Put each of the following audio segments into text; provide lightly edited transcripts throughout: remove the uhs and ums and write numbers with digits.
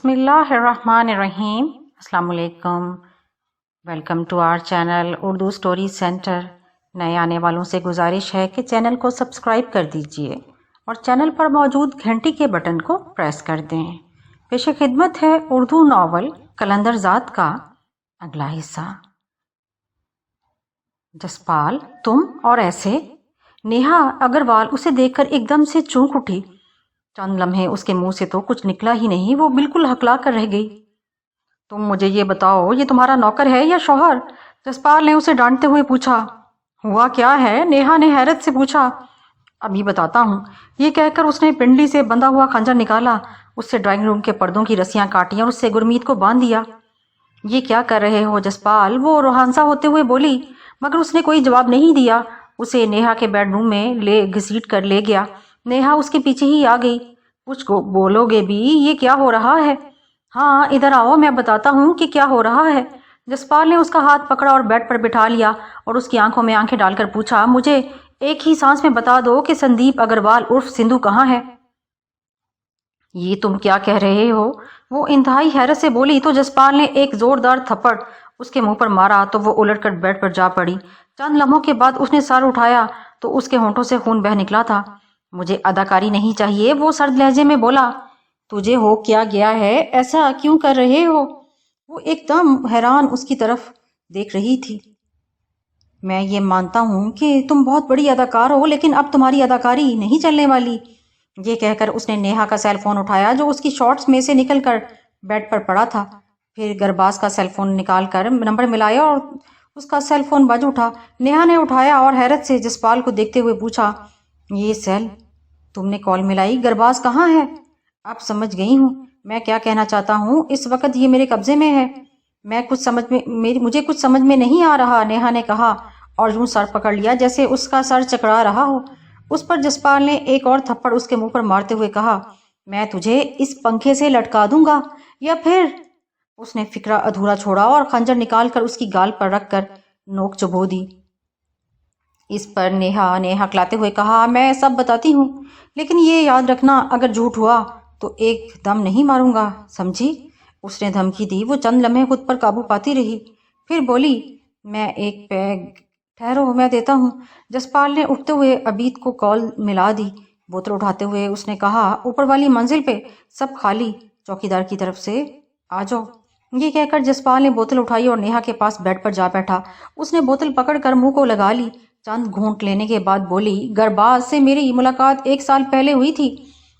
بسم اللہ الرحمن الرحیم۔ السلام علیکم، welcome to our channel Urdu story centre. نئے آنے والوں سے گزارش ہے کہ چینل کو سبسکرائب کر دیجئے اور چینل پر موجود گھنٹی کے بٹن کو پریس کر دیں۔ پیش خدمت ہے اردو ناول قلندر ذات کا اگلا حصہ۔ جسپال، تم اور ایسے؟ نیہا اگروال اسے دیکھ کر ایک دم سے چونک اٹھی۔ چند لمحے اس کے منہ سے تو کچھ نکلا ہی نہیں، وہ بالکل ہکلا کر رہ گئی۔ تم مجھے یہ بتاؤ، یہ تمہارا نوکر ہے یا شوہر؟ جسپال نے اسے ڈانٹتے ہوئے پوچھا۔ ہوا کیا ہے؟ نیہا نے حیرت سے پوچھا۔ ابھی بتاتا ہوں، یہ کہہ کر اس نے پنڈلی سے بندھا ہوا خنجر نکالا، اس سے ڈرائنگ روم کے پردوں کی رسیاں کاٹیں اور اس سے گرمیت کو باندھ دیا۔ یہ کیا کر رہے ہو جسپال؟ وہ روحانسا ہوتے ہوئے بولی، مگر اس نے کوئی جواب نہیں دیا۔ اسے نیہا کے بیڈ روم میں گھسیٹ کر لے گیا۔ نیہا اس کے پیچھے ہی آ گئی۔ کچھ بولو گے بھی؟ یہ کیا ہو رہا ہے؟ ہاں ادھر آؤ، میں بتاتا ہوں کہ کیا ہو رہا ہے۔ جسپال نے اس کا ہاتھ پکڑا اور بیڈ پر بٹھا لیا اور اس کی آنکھوں میں آنکھیں ڈال کر پوچھا، مجھے ایک ہی سانس میں بتا دو کہ سندیپ اگروال عرف سندھو کہاں ہے؟ یہ تم کیا کہہ رہے ہو؟ وہ انتہائی حیرت سے بولی تو جسپال نے ایک زوردار تھپڑ اس کے منہ پر مارا تو وہ الٹ کر بیڈ پر جا پڑی۔ چند لمحوں کے بعد اس نے سر اٹھایا تو اس کے ہونٹوں سے خون بہہ نکلا تھا۔ مجھے اداکاری نہیں چاہیے، وہ سرد لہجے میں بولا۔ تجھے ہو کیا گیا ہے؟ ایسا کیوں کر رہے ہو؟ وہ ایک دم حیران اس کی طرف دیکھ رہی تھی۔ میں یہ مانتا ہوں کہ تم بہت بڑی اداکار ہو، لیکن اب تمہاری اداکاری نہیں چلنے والی۔ یہ کہہ کر اس نے نیہا کا سیل فون اٹھایا جو اس کی شارٹس میں سے نکل کر بیڈ پر پڑا تھا۔ پھر گرباز کا سیل فون نکال کر نمبر ملایا اور اس کا سیل فون بج اٹھا۔ نیہا نے اٹھایا اور حیرت سے جسپال کو دیکھتے ہوئے پوچھا، یہ سیل تم نے کال ملائی؟ گرباز کہاں ہے؟ اب سمجھ گئی ہوں میں کیا کہنا چاہتا ہوں۔ اس وقت یہ میرے قبضے میں ہے۔ مجھے کچھ سمجھ میں نہیں آ رہا، نیہا نے کہا اور یوں سر پکڑ لیا جیسے اس کا سر چکرا رہا ہو۔ اس پر جسپال نے ایک اور تھپڑ اس کے منہ پر مارتے ہوئے کہا، میں تجھے اس پنکھے سے لٹکا دوں گا یا پھر… اس نے فکرہ ادھورا چھوڑا اور خنجر نکال کر اس کی گال پر رکھ کر نوک چبو دی۔ اس پر نیہا نے ہکلاتے ہوئے کہا، میں سب بتاتی ہوں، لیکن یہ یاد رکھنا اگر جھوٹ ہوا تو ایک دم نہیں ماروں گا، سمجھی؟ اس نے دھمکی دی۔ وہ چند لمحے خود پر قابو پاتی رہی، پھر بولی، میں ایک پیگ… ٹھہرو میں دیتا ہوں۔ جسپال نے اٹھتے ہوئے عبید کو کال ملا دی۔ بوتل اٹھاتے ہوئے اس نے کہا، اوپر والی منزل پہ سب خالی، چوکیدار کی طرف سے آ جاؤ۔ یہ کہہ کر جسپال نے بوتل اٹھائی اور نیہا کے پاس بیڈ پر جا بیٹھا۔ اس نے بوتل پکڑ کر منہ کو لگا لی۔ چند گھونٹ لینے کے بعد بولی، گرباز سے میری ملاقات 1 سال پہلے ہوئی تھی۔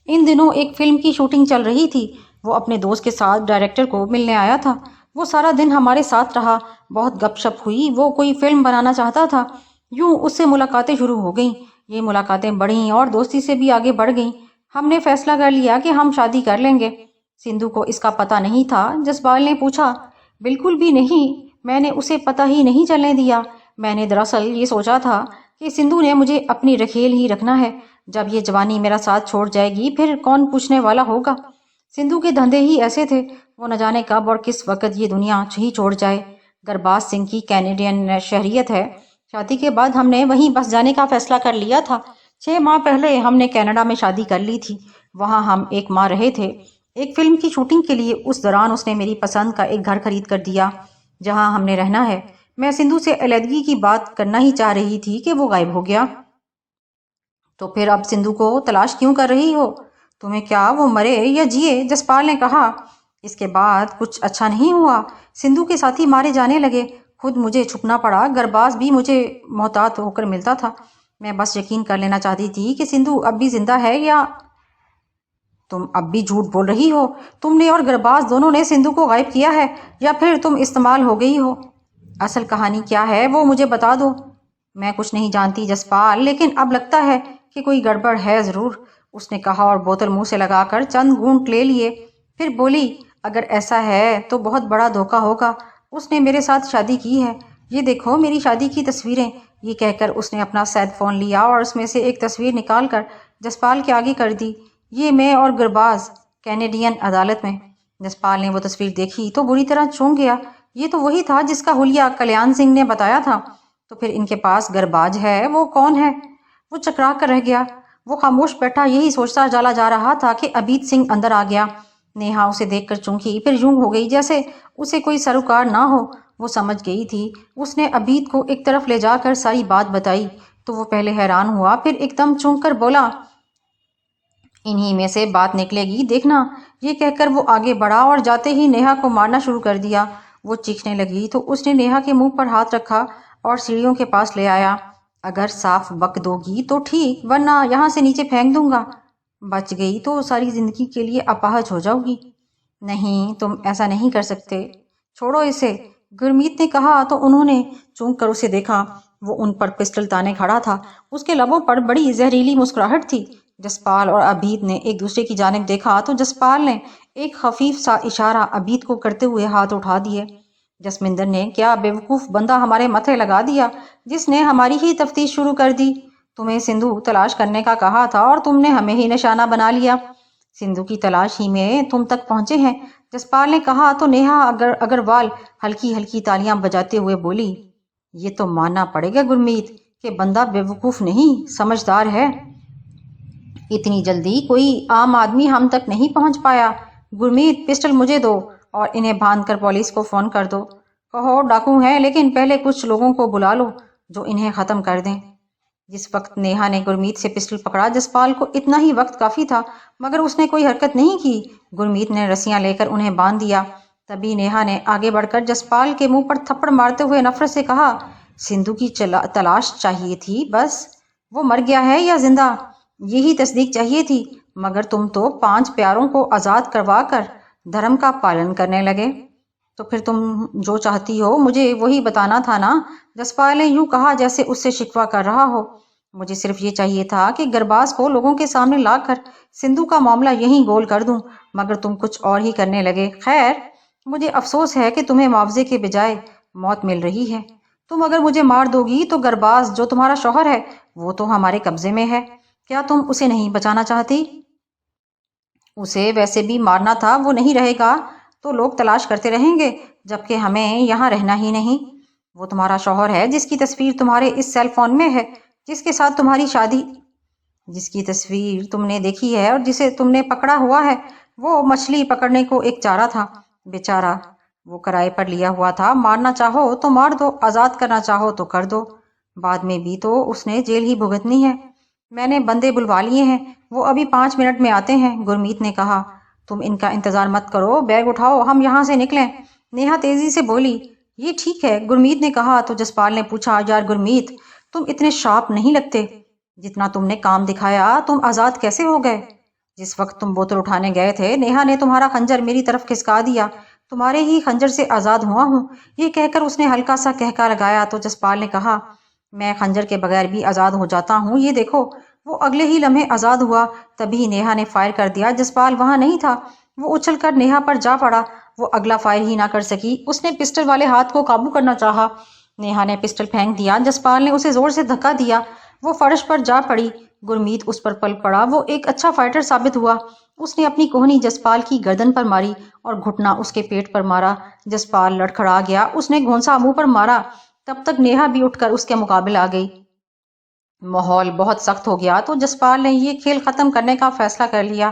ان دنوں ایک فلم کی شوٹنگ چل رہی تھی۔ وہ اپنے دوست کے ساتھ ڈائریکٹر کو ملنے آیا تھا۔ وہ سارا دن ہمارے ساتھ رہا، بہت گپ شپ ہوئی۔ وہ کوئی فلم بنانا چاہتا تھا۔ یوں اس سے ملاقاتیں شروع ہو گئیں۔ یہ ملاقاتیں بڑھیں اور دوستی سے بھی آگے بڑھ گئیں۔ ہم نے فیصلہ کر لیا کہ ہم شادی کر لیں گے۔ سندھو کو اس کا پتہ نہیں تھا؟ جسپال نے پوچھا۔ بالکل بھی نہیں، میں نے اسے پتہ ہی نہیں چلنے دیا۔ میں نے دراصل یہ سوچا تھا کہ سندھو نے مجھے اپنی رکھیل ہی رکھنا ہے۔ جب یہ جوانی میرا ساتھ چھوڑ جائے گی پھر کون پوچھنے والا ہوگا؟ سندھو کے دھندے ہی ایسے تھے، وہ نہ جانے کب اور کس وقت یہ دنیا ہی چھوڑ جائے۔ گرباز سنگھ کی کینیڈین شہریت ہے۔ شادی کے بعد ہم نے وہیں بس جانے کا فیصلہ کر لیا تھا۔ 6 ماہ پہلے ہم نے کینیڈا میں شادی کر لی تھی۔ وہاں ہم 1 ماہ رہے تھے ایک فلم کی شوٹنگ کے لیے۔ اس دوران اس نے میری پسند کا ایک گھر خرید کر دیا جہاں ہم نے رہنا ہے۔ میں سندھو سے علیحدگی کی بات کرنا ہی چاہ رہی تھی کہ وہ غائب ہو گیا۔ تو پھر اب سندھو کو تلاش کیوں کر رہی ہو؟ تمہیں کیا وہ مرے یا جیے؟ جسپال نے کہا۔ اس کے بعد کچھ اچھا نہیں ہوا۔ سندھو کے ساتھی مارے جانے لگے، خود مجھے چھپنا پڑا۔ گرباز بھی مجھے محتاط ہو کر ملتا تھا۔ میں بس یقین کر لینا چاہتی تھی کہ سندھو اب بھی زندہ ہے یا… تم اب بھی جھوٹ بول رہی ہو۔ تم نے اور گرباز دونوں نے سندھو کو غائب کیا ہے یا پھر تم استعمال ہو گئی ہو؟ اصل کہانی کیا ہے وہ مجھے بتا دو۔ میں کچھ نہیں جانتی جسپال، لیکن اب لگتا ہے کہ کوئی گڑبڑ ہے ضرور، اس نے کہا اور بوتل منہ سے لگا کر چند گھونٹ لے لیے۔ پھر بولی، اگر ایسا ہے تو بہت بڑا دھوکہ ہوگا۔ اس نے میرے ساتھ شادی کی ہے۔ یہ دیکھو میری شادی کی تصویریں۔ یہ کہہ کر اس نے اپنا سیل فون لیا اور اس میں سے ایک تصویر نکال کر جسپال کے آگے کر دی۔ یہ میں اور گرباز کینیڈین عدالت میں۔ جسپال نے وہ تصویر دیکھی تو بری طرح چونک گیا۔ یہ تو وہی تھا جس کا حلیہ کلیان سنگھ نے بتایا تھا۔ تو پھر ان کے پاس گرباز ہے، وہ کون ہے؟ وہ چکرا کر رہ گیا۔ وہ خاموش بیٹھا یہی سوچتا چلا جا رہا تھا کہ عبید سنگھ اندر آ گیا۔ नेहा उसे देखकर चौंकी, फिर यूं हो गई जैसे उसे कोई सरोकार ना हो। वो समझ गई थी। उसने अबीद को एक तरफ ले जाकर सारी बात बताई तो वो पहले हैरान हुआ, फिर एकदम चौंक कर बोला, इन्हीं में से बात निकलेगी, देखना। ये कहकर वो आगे बढ़ा और जाते ही नेहा को मारना शुरू कर दिया। वो चीखने लगी तो उसने नेहा के मुंह पर हाथ रखा और सीढ़ियों के पास ले आया। अगर साफ बक दोगी तो ठीक, वरना यहाँ से नीचे फेंक दूंगा। बच गई तो सारी जिंदगी के लिए अपाहज हो जाओगी। नहीं, तुम ऐसा नहीं कर सकते, छोड़ो इसे, गुरमीत ने कहा तो उन्होंने चौंक कर उसे देखा। वो उन पर पिस्टल ताने खड़ा था। उसके लबों पर बड़ी जहरीली मुस्कुराहट थी। जसपाल और अबीद ने एक दूसरे की जानिब देखा तो जसपाल ने एक खफीफ सा इशारा अबीद को करते हुए हाथ उठा दिए। जसमिंदर ने क्या बेवकूफ़ बंदा हमारे मथे लगा दिया, जिसने हमारी ही तफ्तीश शुरू कर दी। तुम्हें सिंधु तलाश करने का कहा था और तुमने हमें ही निशाना बना लिया। सिंधु की तलाश ही में तुम तक पहुंचे हैं, जसपाल ने कहा तो नेहा अग्रवाल हल्की हल्की तालियां बजाते हुए बोली, ये तो मानना पड़ेगा गुरमीत कि बंदा बेवकूफ़ नहीं, समझदार है। इतनी जल्दी कोई आम आदमी हम तक नहीं पहुंच पाया। गुरमीत, पिस्टल मुझे दो और इन्हें बांध कर पुलिस को फ़ोन कर दो। कहो डाकू हैं, लेकिन पहले कुछ लोगों को बुला लो जो इन्हें ख़त्म कर दें। जिस वक्त नेहा ने गुरमीत से पिस्टल पकड़ा, जसपाल को इतना ही वक्त काफ़ी था, मगर उसने कोई हरकत नहीं की। गुरमीत ने रस्सियां लेकर उन्हें बांध दिया। तभी नेहा ने आगे बढ़कर जसपाल के मुंह पर थप्पड़ मारते हुए नफरत से कहा, सिंधु की तलाश चाहिए थी, बस वो मर गया है या जिंदा, यही तस्दीक चाहिए थी। मगर तुम तो 5 प्यारों को आज़ाद करवा कर धर्म का पालन करने लगे। तो फिर तुम जो चाहती हो मुझे वही बताना था ना। जसपाल ने यूं कहा जैसे उससे शिकवा कर रहा हो। मुझे सिर्फ ये चाहिए था कि गरबाज को लोगों के सामने लाकर सिंधु का मामला यहीं गोल कर दूं, मगर तुम कुछ और ही करने लगे। खैर, मुझे अफसोस है कि तुम्हें मुआवजे के बजाय मौत मिल रही है। तुम अगर मुझे मार दोगी तो गरबाज जो तुम्हारा शौहर है वो तो हमारे कब्जे में है। क्या तुम उसे नहीं बचाना चाहती? उसे वैसे भी मारना था, वो नहीं रहेगा तो लोग तलाश करते रहेंगे, जबकि हमें यहाँ रहना ही नहीं। वो तुम्हारा शौहर है जिसकी तस्वीर तुम्हारे इस सेल फोन में है, जिसके साथ तुम्हारी शादी, जिसकी तस्वीर तुमने देखी है और जिसे तुमने पकड़ा हुआ है, वो मछली पकड़ने को एक चारा था। बेचारा, वो किराए पर लिया हुआ था। मारना चाहो तो मार दो, आज़ाद करना चाहो तो कर दो, बाद में भी तो उसने जेल ही भुगतनी है। मैंने बंदे बुलवा लिए हैं, वो अभी 5 मिनट में आते हैं। गुरमीत ने कहा, तुम इनका इंतजार मत करो, बैग उठाओ, हम यहाँ से निकलें। नेहा तेजी से बोली, ये ठीक है, गुरमीत ने कहा तो जसपाल ने पूछा, यार गुरमीत, तुम इतने शार्प नहीं लगते। जितना तुमने काम दिखाया, तुम आज़ाद कैसे हो गए? जिस वक्त तुम बोतल उठाने गए थे, नेहा ने तुम्हारा खंजर मेरी तरफ खिसका दिया। तुम्हारे ही खंजर से आज़ाद हुआ हूँ। ये कहकर उसने हल्का सा कहका लगाया तो जसपाल ने कहा, मैं खंजर के बगैर भी आज़ाद हो जाता हूँ, ये देखो। वो अगले ही लम्हे आज़ाद हुआ। तभी नेहा ने फायर कर दिया। जसपाल वहाँ नहीं था। वो उछलकर नेहा पर जा पड़ा। वो अगला फायर ही ना कर सकी। उसने पिस्टल वाले हाथ को काबू करना चाहा। नेहा ने पिस्टल फेंक दिया। जसपाल ने उसे जोर से धक्का दिया। वो फर्श पर जा पड़ी। गुरमीत उस पर पल पड़ा। वो एक अच्छा फाइटर साबित हुआ। उसने अपनी कोहनी जसपाल की गर्दन पर मारी और घुटना उसके पेट पर मारा। जसपाल लड़खड़ा गया। उसने घोंसा मुंह पर मारा। तब तक नेहा भी उठकर उसके मुकाबले आ गई। माहौल बहुत सख्त हो गया तो जसपाल ने ये खेल खत्म करने का फैसला कर लिया।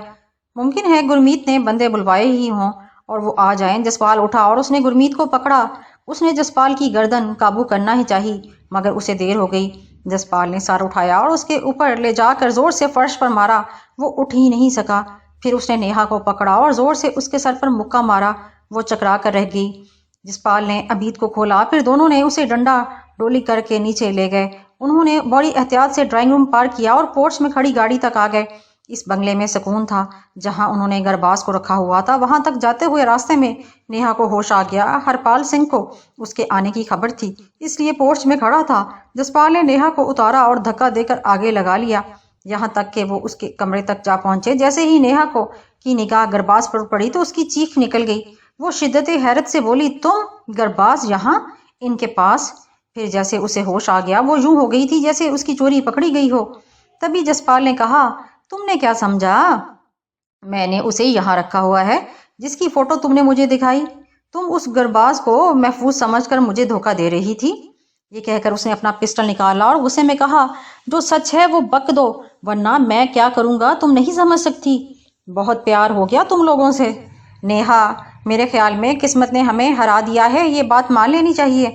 मुमकिन है गुरमीत ने बंदे बुलवाए ही हों और वो आ जाएं। जसपाल उठा और उसने गुरमीत को पकड़ा। उसने जसपाल की गर्दन काबू करना ही चाहिए, मगर उसे देर हो गई। जसपाल ने सर उठाया और उसके ऊपर ले जाकर जोर से फर्श पर मारा। वो उठ ही नहीं सका। फिर उसने नेहा को पकड़ा और जोर से उसके सर पर मुक्का मारा। वो चकरा कर रह गई। जसपाल ने अबीद को खोला। फिर दोनों ने उसे डंडा डोली करके नीचे ले गए। उन्होंने बड़ी एहतियात से ड्राइंग रूम पार किया और पोर्च में खड़ी गाड़ी तक आ गए। इस बंगले में सुकून था। जहां उन्होंने गरबाज को रखा हुआ था, वहां तक जाते हुए रास्ते में नेहा को होश आ गया। हरपाल सिंह को उसके आने की खबर थी, इसलिए पोर्च में खड़ा था। जसपाल ने नेहा को उतारा और धक्का देकर आगे लगा लिया, यहाँ तक कि वो उसके कमरे तक जा पहुंचे। जैसे ही नेहा को की निगाह गरबाज पर पड़ी तो उसकी चीख निकल गई। वो शिद्दत हैरत से बोली, तुम गरबाज यहाँ इनके पास? फिर जैसे उसे होश आ गया, वो यूं हो गई थी जैसे उसकी चोरी पकड़ी गई हो। तभी जसपाल ने कहा, तुमने क्या समझा? मैंने उसे यहाँ रखा हुआ है जिसकी फोटो तुमने मुझे दिखाई। तुम उस गरबाज को महफूज समझकर मुझे धोखा दे रही थी। ये कहकर उसने अपना पिस्टल निकाला और गुस्से में कहा, जो सच है वो बक दो, वरना मैं क्या करूँगा तुम नहीं समझ सकती। बहुत प्यार हो गया तुम लोगों से। نیہا، میرے خیال میں قسمت نے ہمیں ہرا دیا ہے، یہ بات مان لینی چاہیے۔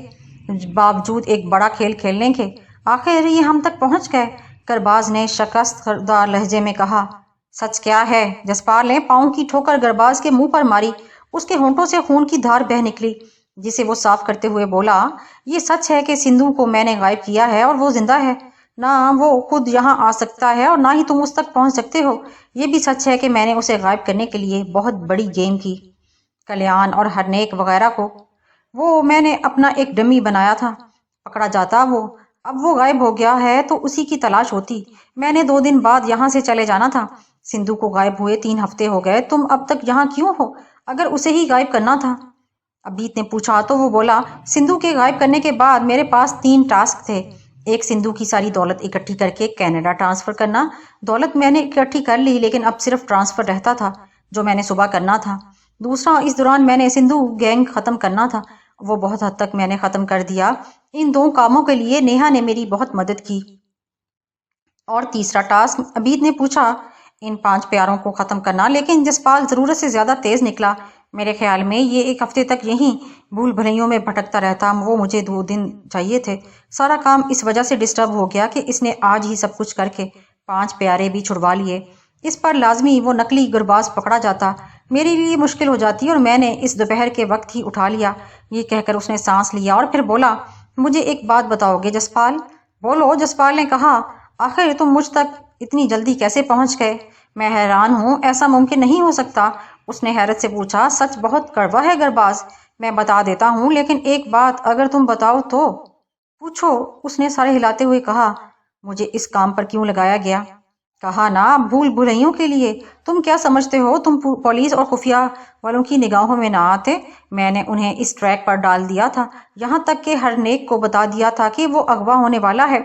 باوجود ایک بڑا کھیل کھیلنے کے آخر یہ ہم تک پہنچ گئے، گرباز نے شکست خوردہ لہجے میں کہا۔ سچ کیا ہے؟ جسپال نے پاؤں کی ٹھوکر گرباز کے منہ پر ماری۔ اس کے ہونٹوں سے خون کی دھار بہہ نکلی، جسے وہ صاف کرتے ہوئے بولا، یہ سچ ہے کہ سندھو کو میں نے غائب کیا ہے اور وہ زندہ ہے۔ نہ وہ خود یہاں آ سکتا ہے اور نہ ہی تم اس تک پہنچ سکتے ہو۔ یہ بھی سچ ہے کہ میں نے اسے غائب کرنے کے لیے بہت بڑی گیم کی۔ کلیان اور ہرنیک وغیرہ کو وہ میں نے اپنا ایک ڈمی بنایا تھا۔ پکڑا جاتا وہ، اب وہ غائب ہو گیا ہے تو اسی کی تلاش ہوتی۔ میں نے 2 دن بعد یہاں سے چلے جانا تھا۔ سندھو کو غائب ہوئے 3 ہفتے ہو گئے، تم اب تک یہاں کیوں ہو؟ اگر اسے ہی غائب کرنا تھا، ابیت نے پوچھا تو وہ بولا، سندھو کے غائب کرنے کے بعد میرے پاس 3 ٹاسک تھے۔ ایک، سندھو کی ساری دولت اکٹھی کر کے کینیڈا ٹرانسفر کرنا۔ دولت میں نے اکٹھی کر لی، لیکن اب صرف ٹرانسفر رہتا تھا جو میں نے صبح کرنا تھا۔ دوسرا، اس دوران میں نے سندھو گینگ ختم کرنا تھا، وہ بہت حد تک میں نے ختم کر دیا۔ ان 2 کاموں کے لیے نیہا نے میری بہت مدد کی۔ اور تیسرا ٹاسک، ابیت نے پوچھا، ان 5 پیاروں کو ختم کرنا، لیکن جسپال ضرورت سے زیادہ تیز نکلا۔ میرے خیال میں یہ 1 ہفتے تک یہیں بھول بھلیوں میں بھٹکتا رہتا، وہ مجھے 2 دن چاہیے تھے۔ سارا کام اس وجہ سے ڈسٹرب ہو گیا کہ اس نے آج ہی سب کچھ کر کے 5 پیارے بھی چھڑوا لیے۔ اس پر لازمی وہ نقلی گرباز پکڑا جاتا، میرے لیے مشکل ہو جاتی، اور میں نے اس دوپہر کے وقت ہی اٹھا لیا۔ یہ کہہ کر اس نے سانس لیا اور پھر بولا، مجھے ایک بات بتاؤ گے جسپال؟ بولو، جسپال نے کہا، آخر تم مجھ تک اتنی جلدی کیسے پہنچ گئے؟ میں حیران ہوں، ایسا ممکن نہیں ہو سکتا۔ اس نے حیرت سے پوچھا، سچ بہت کڑوا ہے گرباز، میں بتا دیتا ہوں، لیکن ایک بات اگر تم بتاؤ تو؟ پوچھو، اس نے سر ہلاتے ہوئے کہا۔ مجھے اس کام پر کیوں لگایا گیا؟ کہا نا، بھول بھلائیوں کے لیے۔ تم کیا سمجھتے ہو تم پولیس اور خفیہ والوں کی نگاہوں میں نہ آتے؟ میں نے انہیں اس ٹریک پر ڈال دیا تھا، یہاں تک کہ ہر نیک کو بتا دیا تھا کہ وہ اغوا ہونے والا ہے،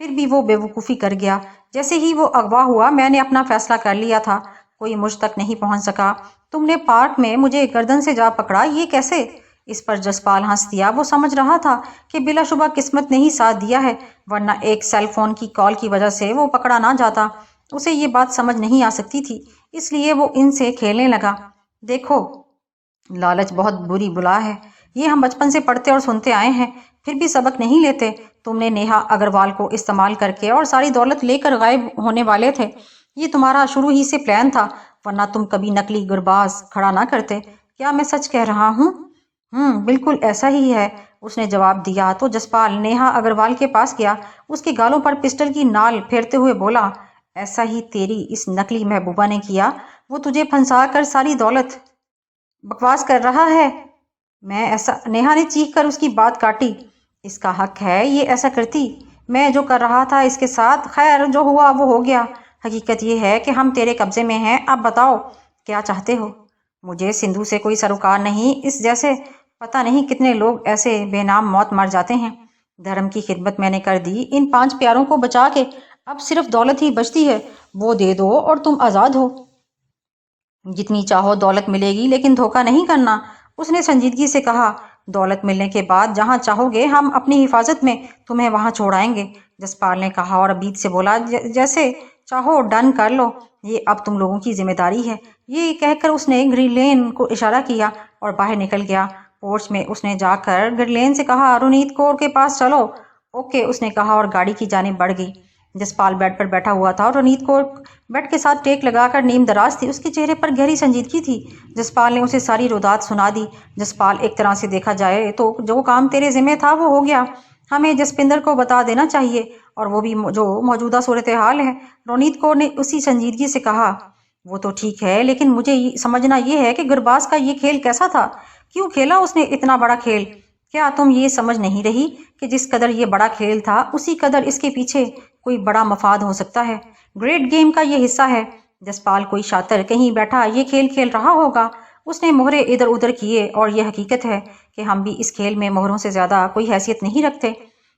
پھر بھی وہ بے وقوفی کر گیا۔ جیسے ہی وہ اغوا ہوا میں نے اپنا فیصلہ کر لیا تھا، کوئی مجھ تک نہیں پہنچ سکا۔ تم نے پارک میں مجھے گردن سے جا پکڑا، یہ کیسے؟ اس پر جسپال ہنس دیا۔ وہ سمجھ رہا تھا کہ بلا شبہ قسمت نے ہی ساتھ دیا ہے، ورنہ ایک سیل فون کی کال کی وجہ سے وہ پکڑا نہ جاتا۔ اسے یہ بات سمجھ نہیں آ سکتی تھی، اس لیے وہ ان سے کھیلنے لگا۔ دیکھو، لالچ بہت بری بلا ہے، یہ ہم بچپن سے پڑھتے اور سنتے آئے ہیں، پھر بھی سبق نہیں لیتے۔ تم نے نیہا اگروال کو استعمال کر کے اور ساری دولت لے کر غائب ہونے والے تھے، یہ تمہارا شروع ہی سے پلان تھا، ورنہ تم کبھی نقلی گرباز کھڑا نہ کرتے۔ کیا میں سچ کہہ رہا ہوں؟ بالکل ایسا ہی ہے، اس نے جواب دیا۔ تو جسپال نیہا اگروال کے پاس گیا، اس کے گالوں پر پسٹل کی نال پھیرتے ہوئے بولا، ایسا ہی تیری اس نقلی محبوبہ نے کیا، وہ تجھے پھنسا کر ساری دولت۔ بکواس کر رہا ہے؟ میں ایسا، نیہا نے چیخ کر اس کی بات کاٹی، اس کا حق ہے یہ ایسا کرتی، میں جو کر رہا تھا اس کے ساتھ، خیر جو ہوا وہ ہو گیا، حقیقت یہ ہے کہ ہم تیرے قبضے میں ہیں، اب بتاؤ کیا چاہتے ہو؟ مجھے سندھو سے کوئی سروکار نہیں، اس جیسے پتہ نہیں کتنے لوگ ایسے بے نام موت مر جاتے ہیں، دھرم کی خدمت میں نے کر دی، ان 5 پیاروں کو بچا کے اب صرف دولت ہی بچتی ہے، وہ دے دو اور تم آزاد ہو۔ جتنی چاہو دولت ملے گی، لیکن دھوکہ نہیں کرنا، اس نے سنجیدگی سے کہا۔ دولت ملنے کے بعد جہاں چاہو گے ہم اپنی حفاظت میں تمہیں وہاں چھوڑائیں گے، جسپال نے کہا، اور ابیت سے بولا، جیسے چاہو ڈن کر لو، یہ اب تم لوگوں کی ذمہ داری ہے۔ یہ کہہ کر اس نے گرلین کو اشارہ کیا اور باہر نکل گیا۔ پورچ میں اس نے جا کر گرلین سے کہا، رونیت کور کے پاس چلو۔ اوکے، اس نے کہا اور گاڑی کی جانب بڑھ گئی۔ جسپال بیڈ پر بیٹھا ہوا تھا اور رونیت کور بیڈ کے ساتھ ٹیک لگا کر نیم دراز تھی، اس کے چہرے پر گہری سنجیدگی تھی۔ جسپال نے اسے ساری رودات سنا دی۔ جسپال، ایک طرح سے دیکھا جائے تو جو کام تیرے ذمہ تھا وہ ہو گیا، ہمیں جسپندر کو بتا دینا چاہیے، اور وہ بھی جو موجودہ صورتحال ہے۔ رونیت کور نے اسی سنجیدگی سے کہا، وہ تو ٹھیک ہے، لیکن مجھے سمجھنا یہ ہے کہ گرباز کا یہ کھیل کیسا تھا، کیوں کھیلا اس نے اتنا بڑا کھیل؟ کیا تم یہ سمجھ نہیں رہی کہ جس قدر یہ بڑا کھیل تھا اسی قدر اس کے پیچھے کوئی بڑا مفاد ہو سکتا ہے؟ گریٹ گیم کا یہ حصہ ہے۔ جسپال کوئی شاطر کہیں بیٹھا یہ کھیل کھیل رہا ہوگا، اس نے مہرے ادھر ادھر کیے، اور یہ حقیقت ہے کہ ہم بھی اس کھیل میں مہروں سے زیادہ کوئی حیثیت نہیں رکھتے۔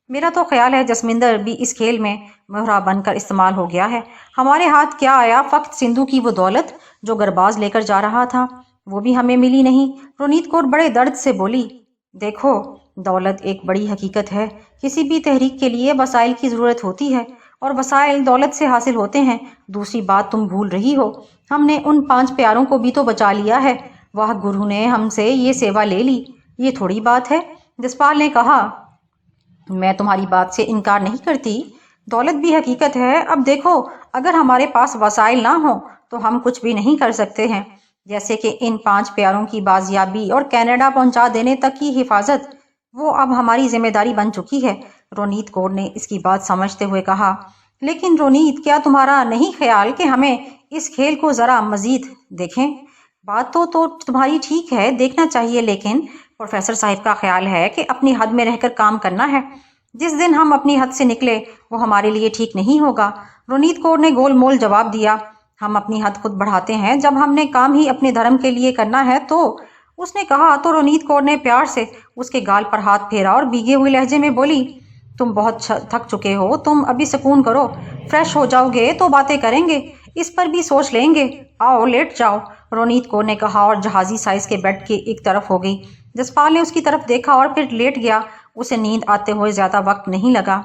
میرا تو خیال ہے جسمندر بھی اس کھیل میں مہرہ بن کر استعمال ہو گیا ہے۔ ہمارے ہاتھ کیا آیا؟ فقط سندھو کی وہ دولت جو گرباز لے کر جا رہا تھا، وہ بھی ہمیں ملی نہیں۔ رونیت کور بڑے درد سے بولی، دیکھو، دولت ایک بڑی حقیقت ہے، کسی بھی تحریک کے لیے وسائل کی ضرورت ہوتی ہے، اور وسائل دولت سے حاصل ہوتے ہیں۔ دوسری بات تم بھول رہی ہو، ہم نے ان 5 پیاروں کو بھی تو بچا لیا ہے، वाह, गुरु ने हमसे ये सेवा ले ली, ये थोड़ी बात है। जसपाल ने कहा, मैं तुम्हारी बात से इनकार नहीं करती, दौलत भी हकीकत है। अब देखो, अगर हमारे पास वसाइल ना हो तो हम कुछ भी नहीं कर सकते हैं, जैसे कि इन 5 प्यारों की बाजियाबी और कनाडा पहुंचा देने तक की हिफाजत, वो अब हमारी जिम्मेदारी बन चुकी है। रोनीत कौर ने इसकी बात समझते हुए कहा, लेकिन रोनीत, क्या तुम्हारा नहीं ख्याल कि हमें इस खेल को ज़रा मज़ीद देखें? बात तो तुम्हारी ठीक है, देखना चाहिए, लेकिन प्रोफेसर साहिब का ख्याल है कि अपनी हद में रहकर काम करना है। जिस दिन हम अपनी हद से निकले वो हमारे लिए ठीक नहीं होगा। रोनीत कौर ने गोल मोल जवाब दिया, हम अपनी हद खुद बढ़ाते हैं जब हमने काम ही अपने धर्म के लिए करना है तो। उसने कहा तो रोनीत कौर ने प्यार से उसके गाल पर हाथ फेरा और भीगे हुए लहजे में बोली, तुम बहुत थक चुके हो, तुम अभी सुकून करो, फ्रेश हो जाओगे तो बातें करेंगे, इस पर भी सोच लेंगे, आओ लेट जाओ, रोनीत कौर ने कहा और जहाजी साइज के बेड के एक तरफ हो गई। जसपाल ने उसकी तरफ देखा और फिर लेट गया। उसे नींद आते हुए ज्यादा वक्त नहीं लगा।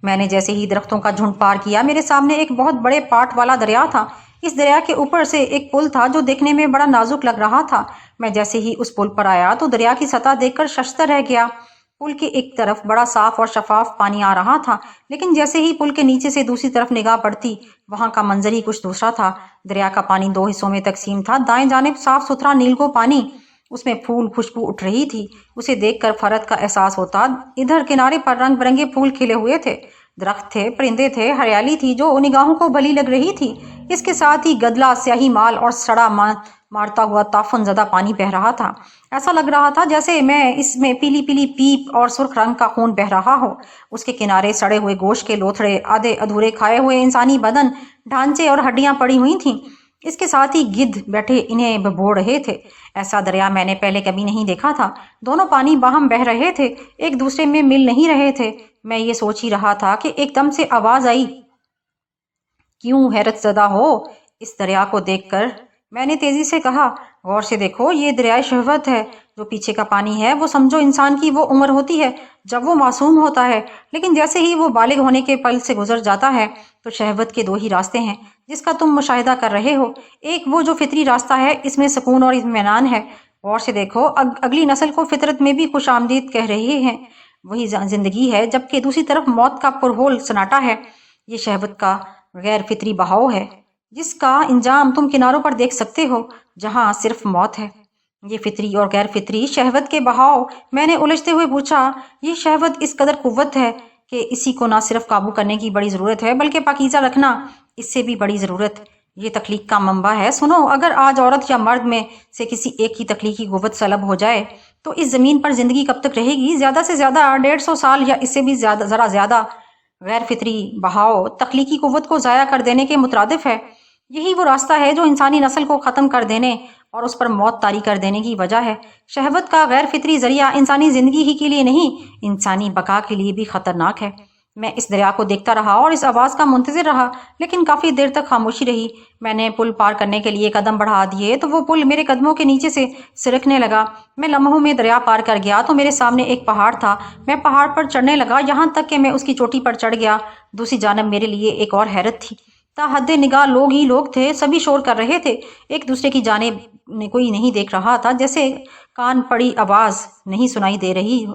मैंने जैसे ही दरख्तों का झुंड पार किया, मेरे सामने एक बहुत बड़े पाट वाला दरिया था। इस दरिया के ऊपर से एक पुल था जो देखने में बड़ा नाजुक लग रहा था। मैं जैसे ही उस पुल पर आया तो दरिया की सतह देखकर शशतर रह गया। पुल के एक तरफ बड़ा साफ और शफाफ पानी आ रहा था, लेकिन जैसे ही पुल के नीचे से दूसरी तरफ निगाह पड़ती, वहां का मंजर ही कुछ दूसरा था। दरिया का पानी 2 हिस्सों में तकसीम था। दाएं जानिब साफ सुथरा नीलगो पानी, उसमें फूल खुशबू उठ रही थी। उसे देखकर फरत का एहसास होता। इधर किनारे पर रंग बिरंगे फूल खिले हुए थे, दरख्त थे, परिंदे थे, हरियाली थी जो निगाहों को भली लग रही थी। इसके साथ ही गदला, स्याही माल और सड़ा मारता हुआ ताफन ज़दा पानी बह रहा था। ऐसा लग रहा था जैसे मैं इसमें पीली पीली पीप और सुर्ख रंग का खून बह रहा हो। उसके किनारे सड़े हुए गोश्त के लोथड़े, आधे अधूरे खाए हुए इंसानी बदन, ढांचे और हड्डियां पड़ी हुई थीं। इसके साथ ही गिद्ध बैठे इन्हें बबोड़ रहे थे। ऐसा दरिया मैंने पहले कभी नहीं देखा था। दोनों पानी बाहम बह रहे थे, एक दूसरे में मिल नहीं रहे थे। मैं ये सोच ही रहा था कि एकदम से आवाज आई, क्यों हैरत ज़दा हो इस दरिया को देखकर? मैंने तेजी से कहा, गौर से देखो, ये दरियाए शहवत है। जो पीछे का पानी है वो समझो इंसान की वो उम्र होती है जब वो मासूम होता है, लेकिन जैसे ही वो बालिग होने के पल से गुजर जाता है तो शहवत के 2 ही रास्ते हैं जिसका तुम मुशाहिदा कर रहे हो। एक वो जो फितरी रास्ता है, इसमें सुकून और इत्मीनान है। गौर से देखो, अगली नस्ल को फितरत में भी खुश आमदीद कह रहे हैं, वही जिंदगी है, जबकि दूसरी तरफ मौत का पुरहोल सन्नाटा है। ये शहवत का गैर फितरी बहाव है जिसका इंजाम तुम किनारों पर देख सकते हो, जहां सिर्फ मौत है। ये फितरी और गैर फितरी शहवत के बहाव। मैंने उलझते हुए पूछा, ये शहवत इस कदर कुव्वत है कि इसी को ना सिर्फ काबू करने की बड़ी ज़रूरत है बल्कि पाकीज़ा रखना इससे भी बड़ी ज़रूरत। ये तख्लीक का मंबा है। सुनो, अगर आज औरत या मर्द में से किसी एक की तख्लीकी कुव्वत सलब हो जाए तो इस ज़मीन पर ज़िंदगी कब तक रहेगी? ज़्यादा से ज़्यादा 150 साल या इससे भी ज़रा ज़्यादा। गैर फितरी बहाव तख्लीकी कुव्वत को ज़ाया कर देने के मुतरादिफ है। यही वो रास्ता है जो इंसानी नस्ल को ख़त्म कर देने और उस पर मौत तारी कर देने की वजह है। शहवत का गैर फितरी जरिया इंसानी ज़िंदगी ही के लिए नहीं, इंसानी बका के लिए भी ख़तरनाक है। मैं इस दरिया को देखता रहा और इस आवाज़ का मुंतज़िर रहा, लेकिन काफ़ी देर तक खामोशी रही। मैंने पुल पार करने के लिए कदम बढ़ा दिए तो वो पुल मेरे कदमों के नीचे से सिरकने लगा। मैं लम्हों में दरिया पार कर गया तो मेरे सामने एक पहाड़ था। मैं पहाड़ पर चढ़ने लगा, यहाँ तक कि मैं उसकी चोटी पर चढ़ गया। दूसरी जानब मेरे लिए एक और हैरत थी। ताहद्दे निगाह लोग ही लोग थे, सभी शोर कर रहे थे, एक दूसरे की जानिब कोई नहीं देख रहा था, जैसे कान पड़ी आवाज़ नहीं सुनाई दे रही।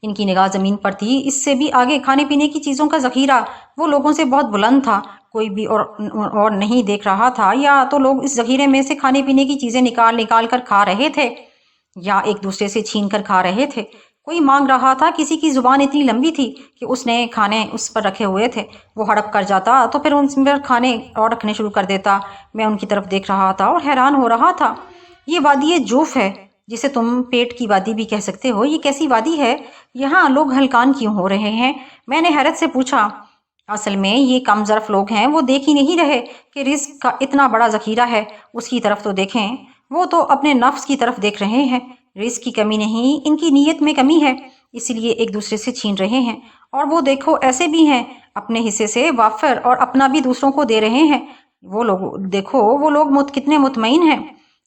इनकी निगाह ज़मीन पर थी। इससे भी आगे खाने पीने की चीज़ों का ज़ख़ीरा वो लोगों से बहुत बुलंद था। कोई भी और नहीं देख रहा था, या तो लोग इस ज़ख़ीरे में से खाने पीने की चीज़ें निकाल कर खा रहे थे या एक दूसरे से छीन कर खा रहे थे। कोई मांग रहा था, किसी की ज़ुबान इतनी लंबी थी कि उसने खाने उस पर रखे हुए थे, वो हड़प कर जाता तो फिर उन पर खाने और रखने शुरू कर देता। मैं उनकी तरफ देख रहा था और हैरान हो रहा था। ये वादी जूफ है, जिसे तुम पेट की वादी भी कह सकते हो। ये कैसी वादी है? यहाँ लोग हलकान क्यों हो रहे हैं? मैंने हैरत से पूछा। असल में ये कम ज़र्फ लोग हैं, वो देख ही नहीं रहे कि रिस्क का इतना बड़ा ज़ख़ीरा है। उसकी तरफ तो देखें, वो तो अपने नफ्स की तरफ देख रहे हैं। रिस्क की कमी नहीं, इनकी नीयत में कमी है, इसलिए एक दूसरे से छीन रहे हैं। और वो देखो, ऐसे भी हैं, अपने हिस्से से वाफर और अपना भी दूसरों को दे रहे हैं। वो लोग देखो, वो लोग कितने मुतमईन हैं।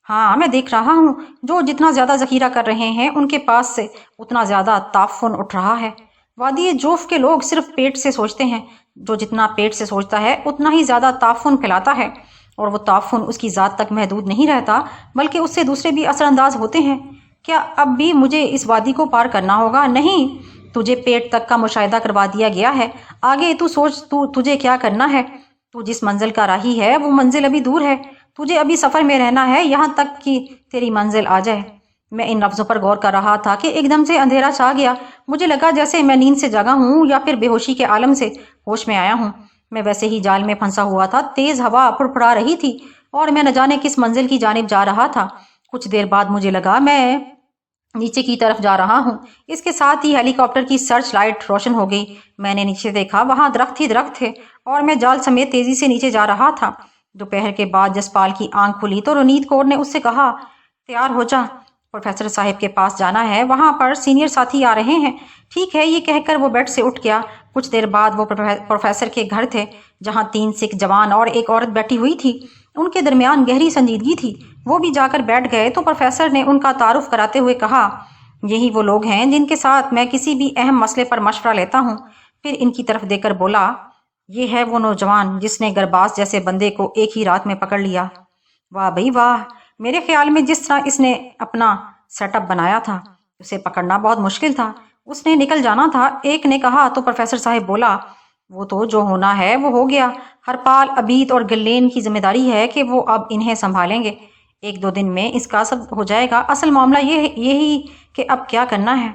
हाँ, मैं देख रहा हूँ, जो जितना ज़्यादा ज़ख़ीरा कर रहे हैं उनके पास से उतना ज़्यादा ताफ़ुन उठ रहा है। वादी जोफ के लोग सिर्फ पेट से सोचते हैं। जो जितना पेट से सोचता है उतना ही ज़्यादा ताफ़ुन फैलाता है। اور وہ تعفن اس کی ذات تک محدود نہیں رہتا بلکہ اس سے دوسرے بھی اثر انداز ہوتے ہیں۔ کیا اب بھی مجھے اس وادی کو پار کرنا ہوگا؟ نہیں، تجھے پیٹ تک کا مشاہدہ کروا دیا گیا ہے، آگے تو سوچ تجھے کیا کرنا ہے۔ تو جس منزل کا راہی ہے وہ منزل ابھی دور ہے، تجھے ابھی سفر میں رہنا ہے یہاں تک کہ تیری منزل آ جائے۔ میں ان لفظوں پر غور کر رہا تھا کہ ایک دم سے اندھیرا چھا گیا۔ مجھے لگا جیسے میں نیند سے جاگا ہوں یا پھر بے ہوشی کے عالم سے ہوش میں آیا ہوں۔ میں ویسے ہی جال میں پھنسا ہوا تھا، تیز ہوا پھڑپھڑا رہی تھی اور میں نہ جانے کس منزل کی جانب جا رہا تھا۔ کچھ دیر بعد مجھے لگا میں نیچے کی طرف جا رہا ہوں۔ اس کے ساتھ ہی ہیلی کاپٹر کی سرچ لائٹ روشن ہو گئی۔ میں نے نیچے دیکھا، وہاں درخت ہی درخت تھے اور میں جال سمیت تیزی سے نیچے جا رہا تھا۔ دوپہر کے بعد جسپال کی آنکھ کھلی تو رونیت کور نے اس سے کہا، تیار ہو جا، پروفیسر صاحب کے پاس جانا ہے، وہاں پر سینئر ساتھی آ رہے ہیں۔ ٹھیک ہے، یہ کہہ کر وہ بیڈ سے اٹھ گیا۔ کچھ دیر بعد وہ پروفیسر کے گھر تھے جہاں 3 سکھ جوان اور ایک عورت بیٹھی ہوئی تھی۔ ان کے درمیان گہری سنجیدگی تھی۔ وہ بھی جا کر بیٹھ گئے تو پروفیسر نے ان کا تعارف کراتے ہوئے کہا، یہی وہ لوگ ہیں جن کے ساتھ میں کسی بھی اہم مسئلے پر مشورہ لیتا ہوں۔ پھر ان کی طرف دیکھ کر بولا، یہ ہے وہ نوجوان جس نے گرباز جیسے بندے کو ایک ہی رات میں پکڑ لیا۔ واہ بھئی واہ، میرے خیال میں جس طرح اس نے اپنا سیٹ اپ بنایا تھا اسے پکڑنا بہت مشکل تھا، اس نے نکل جانا تھا، ایک نے کہا تو پروفیسر صاحب بولا، وہ تو جو ہونا ہے وہ ہو گیا، ہرپال، ابیت اور گلین کی ذمہ داری ہے کہ وہ اب انہیں سنبھالیں گے، 1-2 دن میں اس کا سب ہو جائے گا، اصل معاملہ یہی کہ اب کیا کرنا ہے۔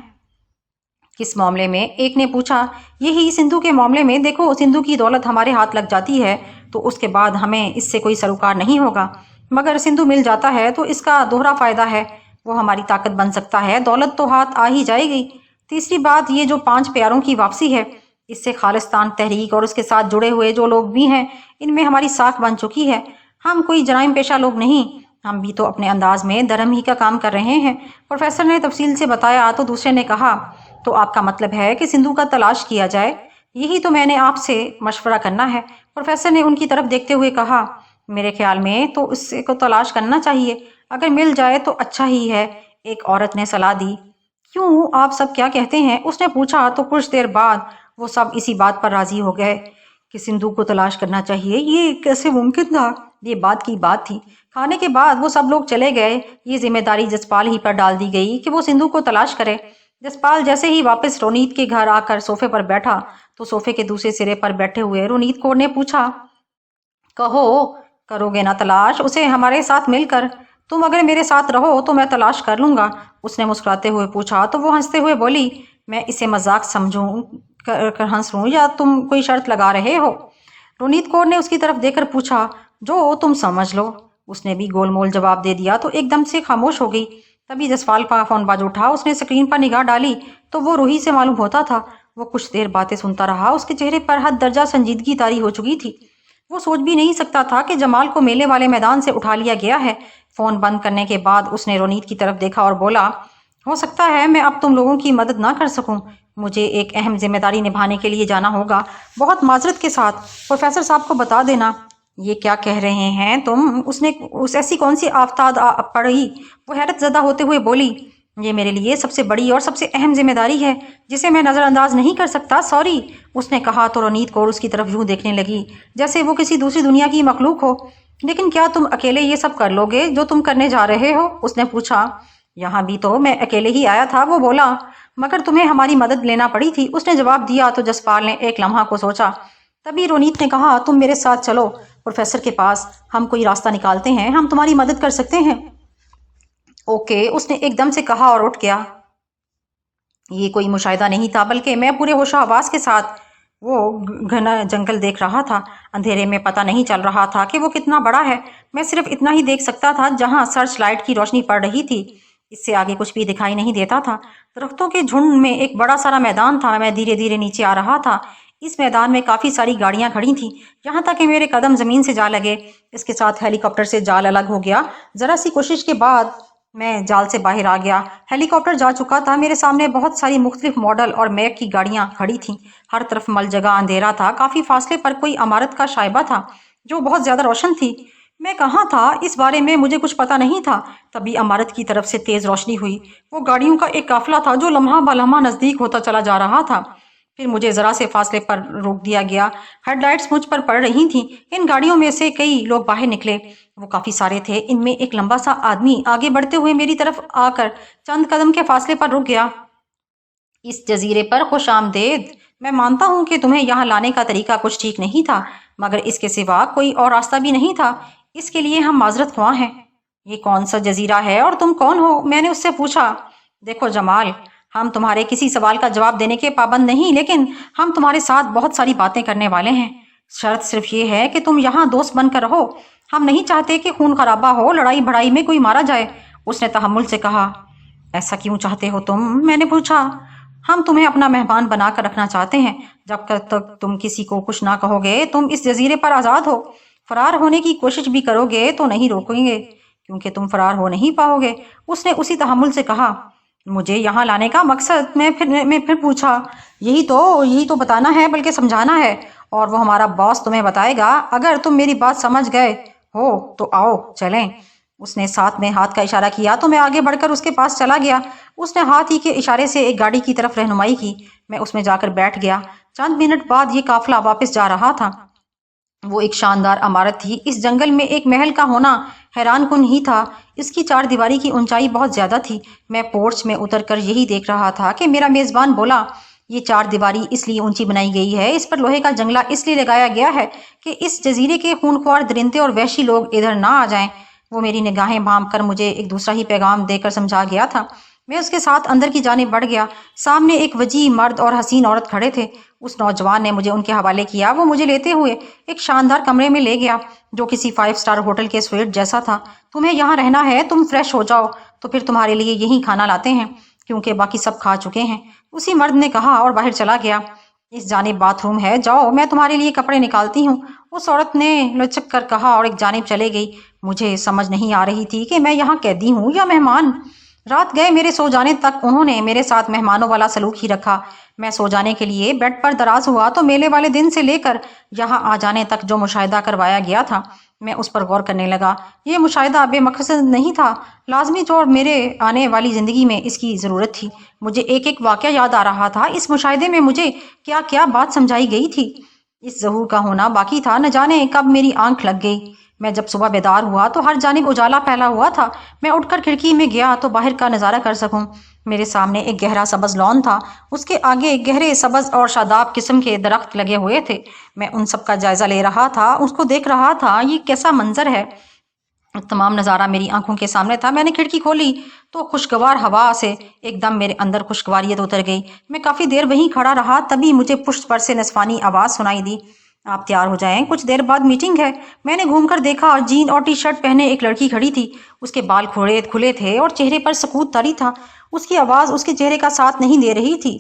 کس معاملے میں؟ ایک نے پوچھا۔ یہی سندھو کے معاملے میں، دیکھو سندھو کی دولت ہمارے ہاتھ لگ جاتی ہے تو اس کے بعد ہمیں اس سے کوئی سروکار نہیں ہوگا، مگر سندھو مل جاتا ہے تو اس کا دوہرا فائدہ ہے، وہ ہماری طاقت بن سکتا ہے، دولت تو ہاتھ آ ہی جائے گی۔ تیسری بات، یہ جو 5 پیاروں کی واپسی ہے، اس سے خالصتان تحریک اور اس کے ساتھ جڑے ہوئے جو لوگ بھی ہیں، ان میں ہماری ساکھ بن چکی ہے۔ ہم کوئی جرائم پیشہ لوگ نہیں، ہم بھی تو اپنے انداز میں دھرم ہی کا کام کر رہے ہیں۔ پروفیسر نے تفصیل سے بتایا تو دوسرے نے کہا، تو آپ کا مطلب ہے کہ سندھو کا تلاش کیا جائے؟ یہی تو میں نے آپ سے مشورہ کرنا ہے۔ پروفیسر نے ان کی طرف دیکھتے ہوئے کہا، میرے خیال میں تو اس کو تلاش کرنا چاہیے، اگر مل جائے تو اچھا ہی ہے۔ ایک عورت نے صلاح دی۔ کیوں، آپ سب کیا کہتے ہیں؟ اس نے پوچھا تو کچھ دیر بعد وہ سب اسی بات پر راضی ہو گئے کہ سندھو کو تلاش کرنا چاہیے۔ یہ کیسے ممکن تھا؟ یہ بات کی بات تھی۔ کھانے کے بعد وہ سب لوگ چلے گئے۔ یہ ذمہ داری جسپال ہی پر ڈال دی گئی کہ وہ سندھو کو تلاش کرے۔ جسپال جیسے ہی واپس رونیت کے گھر آ کر صوفے پر بیٹھا تو صوفے کے دوسرے سرے پر بیٹھے ہوئے رونیت کور نے پوچھا، کہو، کرو گے نا تلاش اسے ہمارے ساتھ مل کر؟ تم اگر میرے ساتھ رہو تو میں تلاش کر لوں گا، اس نے مسکراتے ہوئے پوچھا تو وہ ہنستے ہوئے بولی، میں اسے مذاق سمجھوں کر ہنس لوں یا تم کوئی شرط لگا رہے ہو؟ رونیت کور نے اس کی طرف دیکھ کر پوچھا، جو تم سمجھ لو۔ اس نے بھی گول مول جواب دے دیا تو ایک دم سے خاموش ہو گئی۔ تبھی جسپال کا فون باز اٹھا۔ اس نے اسکرین پر نگاہ ڈالی تو وہ روحی سے معلوم ہوتا تھا۔ وہ کچھ دیر باتیں سنتا رہا، اس کے چہرے پر حد درجہ سنجیدگی طاری ہو چکی تھی۔ وہ سوچ بھی نہیں سکتا تھا کہ جمال کو میلے والے میدان سے اٹھا لیا گیا ہے۔ فون بند کرنے کے بعد اس نے رونیت کی طرف دیکھا اور بولا، ہو سکتا ہے میں اب تم لوگوں کی مدد نہ کر سکوں، مجھے ایک اہم ذمہ داری نبھانے کے لیے جانا ہوگا، بہت معذرت کے ساتھ۔ پروفیسر صاحب کو بتا دینا۔ یہ کیا کہہ رہے ہیں تم؟ اس نے ایسی کون سی آفتاب پڑی؟ وہ حیرت زدہ ہوتے ہوئے بولی، یہ میرے لیے سب سے بڑی اور سب سے اہم ذمہ داری ہے جسے میں نظر انداز نہیں کر سکتا، سوری۔ اس نے کہا تو رونیت کور اس کی طرف یوں دیکھنے لگی جیسے وہ کسی دوسری دنیا کی مخلوق ہو۔ لیکن کیا تم اکیلے یہ سب کر لو گے جو تم کرنے جا رہے ہو؟ اس نے پوچھا۔ یہاں بھی تو میں اکیلے ہی آیا تھا، وہ بولا، مگر تمہیں ہماری مدد لینا پڑی تھی، اس نے جواب دیا تو جسپال نے ایک لمحہ کو سوچا۔ تبھی رونیت نے کہا، تم میرے ساتھ چلو پروفیسر کے پاس، ہم کوئی راستہ نکالتے ہیں، ہم تمہاری مدد کر سکتے ہیں۔ اوکے، اس نے ایک دم سے کہا اور اٹھ گیا۔ یہ کوئی مشاہدہ نہیں تھا بلکہ میں پورے ہوش و حواس کے ساتھ وہ گھنا جنگل دیکھ رہا تھا۔ اندھیرے میں پتہ نہیں چل رہا تھا کہ وہ کتنا بڑا ہے، میں صرف اتنا ہی دیکھ سکتا تھا جہاں سرچ لائٹ کی روشنی پڑ رہی تھی، اس سے آگے کچھ بھی دکھائی نہیں دیتا تھا۔ درختوں کے جھنڈ میں ایک بڑا سارا میدان تھا، میں دھیرے دھیرے نیچے آ رہا تھا۔ اس میدان میں کافی ساری گاڑیاں کھڑی تھیں، یہاں تک کہ میرے قدم زمین سے جا لگے۔ اس کے ساتھ ہیلی کاپٹر سے جال الگ ہو گیا، ذرا سی کوشش کے بعد میں جال سے باہر آ گیا۔ ہیلی کاپٹر جا چکا تھا، میرے سامنے بہت ساری مختلف ماڈل اور میک کی گاڑیاں کھڑی تھیں، ہر طرف مل جگہ اندھیرا تھا، کافی فاصلے پر کوئی عمارت کا شائبہ تھا جو بہت زیادہ روشن تھی۔ میں کہاں تھا اس بارے میں مجھے کچھ پتہ نہیں تھا۔ تبھی عمارت کی طرف سے تیز روشنی ہوئی، وہ گاڑیوں کا ایک قافلہ تھا جو لمحہ بہ لمحہ نزدیک ہوتا چلا جا رہا تھا۔ फिर मुझे ज़रा से फासले पर रोक दिया गया। हेडलाइट्स मुझ पर पड़ रही थीं। इन गाड़ियों में से कई लोग बाहर निकले। वो काफ़ी सारे थे। इनमें एक लंबा सा आदमी आगे बढ़ते हुए मेरी तरफ आकर चंद कदम के फासले पर रुक गया। इस जजीरे पर खुश आमदेद। मैं मानता हूँ कि तुम्हें यहाँ लाने का तरीका कुछ ठीक नहीं था, मगर इसके सिवा कोई और रास्ता भी नहीं था। इसके लिए हम माजरत ख्वाह हैं। ये कौन सा जजीरा है और तुम कौन हो? मैंने उससे पूछा। देखो जमाल, हम तुम्हारे किसी सवाल का जवाब देने के पाबंद नहीं, लेकिन हम तुम्हारे साथ बहुत सारी बातें करने वाले हैं। शर्त सिर्फ ये है कि तुम यहाँ दोस्त बनकर रहो। हम नहीं चाहते कि खून खराबा हो, लड़ाई भड़ाई में कोई मारा जाए। उसने तहम्मुल से कहा। ऐसा क्यों चाहते हो तुम? मैंने पूछा। हम तुम्हें अपना मेहमान बनाकर रखना चाहते हैं। जब तक तुम किसी को कुछ ना कहोगे, तुम इस जजीरे पर आज़ाद हो। फरार होने की कोशिश भी करोगे तो नहीं रोकेंगे, क्योंकि तुम फरार हो नहीं पाओगे। उसने उसी तहम्मुल से कहा। मुझे यहाँ लाने का मकसद? मैं फिर पूछा। यही तो बताना है, बल्कि समझाना है, और वो हमारा बॉस तुम्हें बताएगा। अगर तुम मेरी बात समझ गए हो तो आओ चलें। उसने साथ में हाथ का इशारा किया तो मैं आगे बढ़कर उसके पास चला गया। उसने हाथ ही के इशारे से एक गाड़ी की तरफ रहनुमाई की। मैं उसमें जाकर बैठ गया। चंद मिनट बाद ये काफिला वापस जा रहा था। वो एक शानदार इमारत थी। इस जंगल में एक महल का होना हैरान कुन ही था। इसकी चार दीवारी की ऊंचाई बहुत ज्यादा थी। मैं पोर्च में उतरकर यही देख रहा था कि मेरा मेजबान बोला, ये चार दीवारी इसलिए ऊंची बनाई गई है, इस पर लोहे का जंगला इसलिए लगाया गया है कि इस जजीरे के खूनख्वार दरिंदे और वहशी लोग इधर ना आ जाएं। वो मेरी निगाहें भांप कर मुझे एक दूसरा ही पैगाम देकर समझा गया था। मैं उसके साथ अंदर की जानिब बढ़ गया। सामने एक वजी मर्द और हसीन औरत खड़े थे। उस नौजवान ने मुझे उनके हवाले किया। वो मुझे लेते हुए एक शानदार कमरे में ले गया, जो किसी 5 स्टार होटल के स्वीट जैसा था। तुम्हें यहाँ रहना है, तुम फ्रेश हो जाओ, तो फिर तुम्हारे लिए यही खाना लाते हैं, क्योंकि बाकी सब खा चुके हैं, उसी मर्द ने कहा और बाहर चला गया। इस जानिब बाथरूम है, जाओ, मैं तुम्हारे लिए कपड़े निकालती हूँ, उस औरत ने लचक कर कहा और एक जानिब चले गई। मुझे समझ नहीं आ रही थी कि मैं यहाँ कैदी हूँ या मेहमान। रात गए मेरे सो जाने तक उन्होंने मेरे साथ मेहमानों वाला सलूक ही रखा। मैं सो जाने के लिए बेड पर दराज हुआ तो मेले वाले दिन से लेकर यहाँ आ जाने तक जो मुशाहिदा करवाया गया था, मैं उस पर गौर करने लगा। ये मुशाहिदा बेमकसद नहीं था, लाजमी तौर मेरे आने वाली ज़िंदगी में इसकी ज़रूरत थी। मुझे एक एक वाक़या याद आ रहा था। इस मुशाहिदे में मुझे क्या क्या बात समझाई गई थी। इस ज़हूर का होना बाकी था। न जाने कब मेरी आंख लग गई। मैं जब सुबह बेदार हुआ तो हर जानिब उजाला फैला हुआ था। मैं उठकर खिड़की में गया तो बाहर का नज़ारा कर सकूं। मेरे सामने एक गहरा सबज लॉन था। उसके आगे गहरे सबज और शादाब किस्म के दरख्त लगे हुए थे। मैं उन सब का जायजा ले रहा था, उसको देख रहा था। ये कैसा मंजर है! तमाम नज़ारा मेरी आंखों के सामने था। मैंने खिड़की खोली तो खुशगवार हवा से एकदम मेरे अंदर खुशगवारियत उतर गई। मैं काफ़ी देर वहीं खड़ा रहा। तभी मुझे पुष्ट पर से नस्वानी आवाज़ सुनाई दी। आप तैयार हो जाएं, कुछ देर बाद मीटिंग है। मैंने घूमकर देखा और जीन और टी शर्ट पहने एक लड़की खड़ी थी। उसके बाल खुले थे और चेहरे पर सकूत तारी था। उसकी आवाज़ उसके चेहरे का साथ नहीं दे रही थी।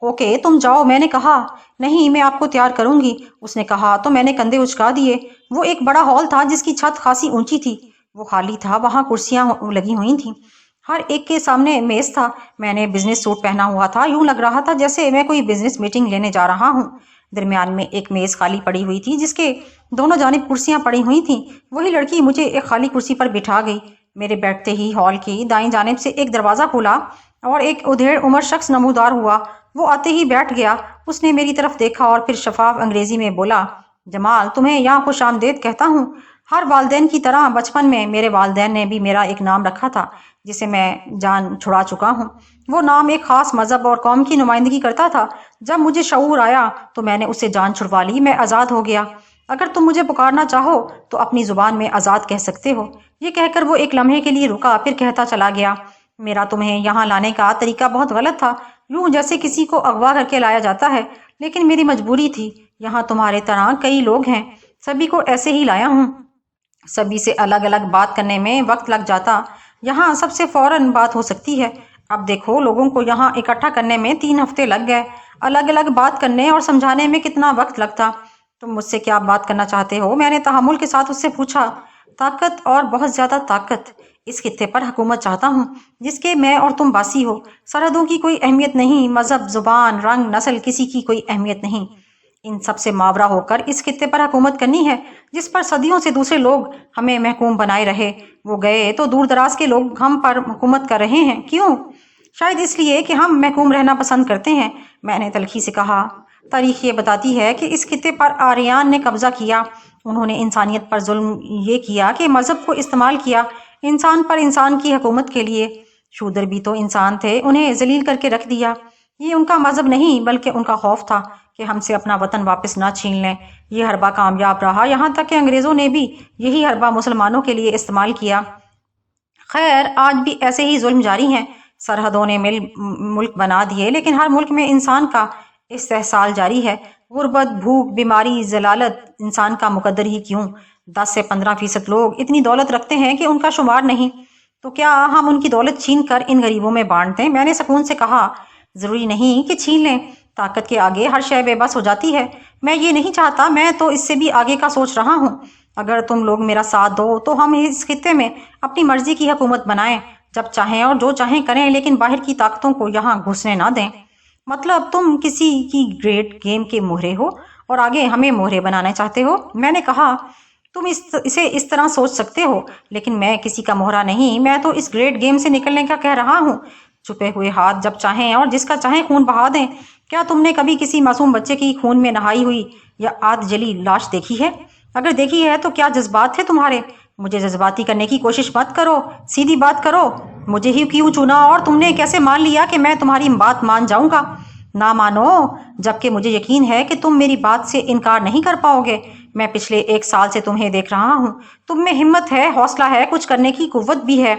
ओके, तुम जाओ, मैंने कहा। नहीं, मैं आपको तैयार करूंगी, उसने कहा तो मैंने कंधे उचका दिए। वो एक बड़ा हॉल था जिसकी छत खासी ऊंची थी। वो खाली था, वहां कुर्सियां लगी हुई थीं। हर एक के सामने मेज था। मैंने बिजनेस सूट पहना हुआ था। यूं लग रहा था जैसे मैं कोई बिजनेस मीटिंग लेने जा रहा हूँ। दरमियान में एक मेज खाली पड़ी हुई थी जिसके दोनों जानिब कुर्सियां पड़ी हुई थीं। वही लड़की मुझे एक खाली कुर्सी पर बिठा गई। मेरे बैठते ही हॉल की दाईं जानिब से एक दरवाज़ा खुला और एक उधेड़ उम्र शख्स नमूदार हुआ। वो आते ही बैठ गया। उसने मेरी तरफ देखा और फिर शफाफ अंग्रेजी में बोला, जमाल, तुम्हें यहाँ खुश आमदेद कहता हूँ। हर वालदेन की तरह बचपन में मेरे वालदेन ने भी मेरा एक नाम रखा था जिसे मैं जान छुड़ा चुका हूँ। वो नाम एक खास मजहब और कौम की नुमाइंदगी करता था। जब मुझे शऊर आया तो मैंने उससे जान छुड़वा ली। मैं आज़ाद हो गया। अगर तुम मुझे पुकारना चाहो तो अपनी जुबान में आज़ाद कह सकते हो। ये कहकर वो एक लम्हे के लिए रुका, फिर कहता चला गया, मेरा तुम्हें यहाँ लाने का तरीका बहुत गलत था, यूं जैसे किसी को अगवा करके लाया जाता है, लेकिन मेरी मजबूरी थी। यहाँ तुम्हारे तरह कई लोग हैं, सभी को ऐसे ही लाया हूँ। सभी से अलग अलग बात करने में वक्त लग जाता, यहाँ सबसे फौरन बात हो सकती है। अब देखो, लोगों को यहाँ इकट्ठा करने में 3 हफ्ते लग गए। अलग अलग बात करने और समझाने में कितना वक्त लगता। तुम मुझसे क्या बात करना चाहते हो? मैंने तहम्मुल के साथ उससे पूछा। ताकत, और बहुत ज़्यादा ताकत। इस खित्ते पर हुकूमत चाहता हूँ जिसके मैं और तुम बासी हो। सरहदों की कोई अहमियत नहीं, मजहब, जुबान, रंग, नस्ल, किसी की कोई अहमियत नहीं। इन सब से मावरा होकर इस खित्ते पर हुकूमत करनी है जिस पर सदियों से दूसरे लोग हमें महकूम बनाए रहे। वो गए तो दूर दराज के लोग हम पर हुकूमत कर रहे हैं। क्यों? शायद इसलिए कि हम महकूम रहना पसंद करते हैं, मैंने तलखी से कहा। तारीख ये बताती है कि इस खित्ते पर आर्यन ने कब्जा किया। उन्होंने इंसानियत पर जुल्म ये किया कि मज़हब को इस्तेमाल किया इंसान पर इंसान की हुकूमत के लिए। शूदर भी तो इंसान थे, उन्हें जलील करके रख दिया। ये उनका मज़हब नहीं बल्कि उनका खौफ था कि हमसे अपना वतन वापस ना छीन लें। ये हरबा कामयाब रहा, यहाँ तक कि अंग्रेज़ों ने भी यही हरबा मुसलमानों के लिए इस्तेमाल किया। खैर, आज भी ऐसे ही जुल्म जारी हैं। सरहदों ने मुल्क बना दिए, लेकिन हर मुल्क में इंसान का इस्तेहसाल जारी है। गुर्बत, भूख, बीमारी, जलालत इंसान का मुकद्दर ही क्यों। 10 से 15% लोग इतनी दौलत रखते हैं कि उनका शुमार नहीं। तो क्या हम उनकी दौलत छीन कर इन गरीबों में बांट दें? मैंने सुकून से कहा। ज़रूरी नहीं कि छीन लें, ताकत के आगे हर शय बेबस हो जाती है। मैं ये नहीं चाहता, मैं तो इससे भी आगे का सोच रहा हूँ। अगर तुम लोग मेरा साथ दो तो हम इस खित्ते में अपनी मर्जी की हुकूमत बनाएं, जब चाहें और जो चाहें करें, लेकिन बाहर की ताकतों को यहाँ घुसने ना दें। मतलब तुम किसी की ग्रेट गेम के मोहरे हो और आगे हमें मोहरे बनाना चाहते हो? मैंने कहा, तुम इसे इस तरह सोच सकते हो, लेकिन मैं किसी का मोहरा नहीं। मैं तो इस ग्रेट गेम से निकलने का कह रहा हूँ। छुपे हुए हाथ जब चाहें और जिसका चाहें खून बहा दें। क्या तुमने कभी किसी मासूम बच्चे की खून में नहाई हुई या आध जली लाश देखी है? अगर देखी है तो क्या जज्बात थे तुम्हारे? मुझे जज्बाती करने की कोशिश मत करो, सीधी बात करो। मुझे ही क्यों चुना और तुमने कैसे मान लिया कि मैं तुम्हारी बात मान जाऊंगा? ना मानो, जबकि मुझे यकीन है कि तुम मेरी बात से इनकार नहीं कर पाओगे। मैं पिछले 1 साल से तुम्हें देख रहा हूँ। तुम में हिम्मत है, हौसला है, कुछ करने की कुव्वत भी है,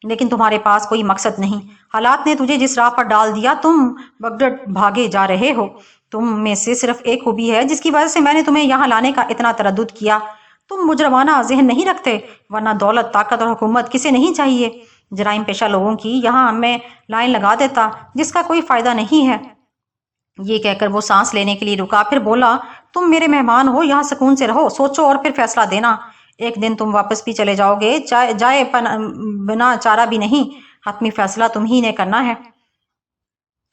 लेकिन तुम्हारे पास कोई मकसद नहीं। हालात ने तुझे जिस राह पर डाल दिया, तुम बगडट भागे जा रहे हो। तुम में से सिर्फ एक खूबी है जिसकी वजह से मैंने तुम्हें यहाँ लाने का इतना तरद्दुद किया। तुम मुजरमाना जहन नहीं रखते, वरना दौलत, ताकत और हुकूमत किसे नहीं चाहिए। जराइम पेशा लोगों की यहाँ मैं लाइन लगा देता, जिसका कोई फायदा नहीं है। ये कहकर वो सांस लेने के लिए रुका, फिर बोला, तुम मेरे मेहमान हो, यहाँ सुकून से रहो, सोचो और फिर फैसला देना। एक दिन तुम वापस भी चले जाओगे, जाए बिना चारा भी नहीं। हतमी फैसला तुम ही ने करना है।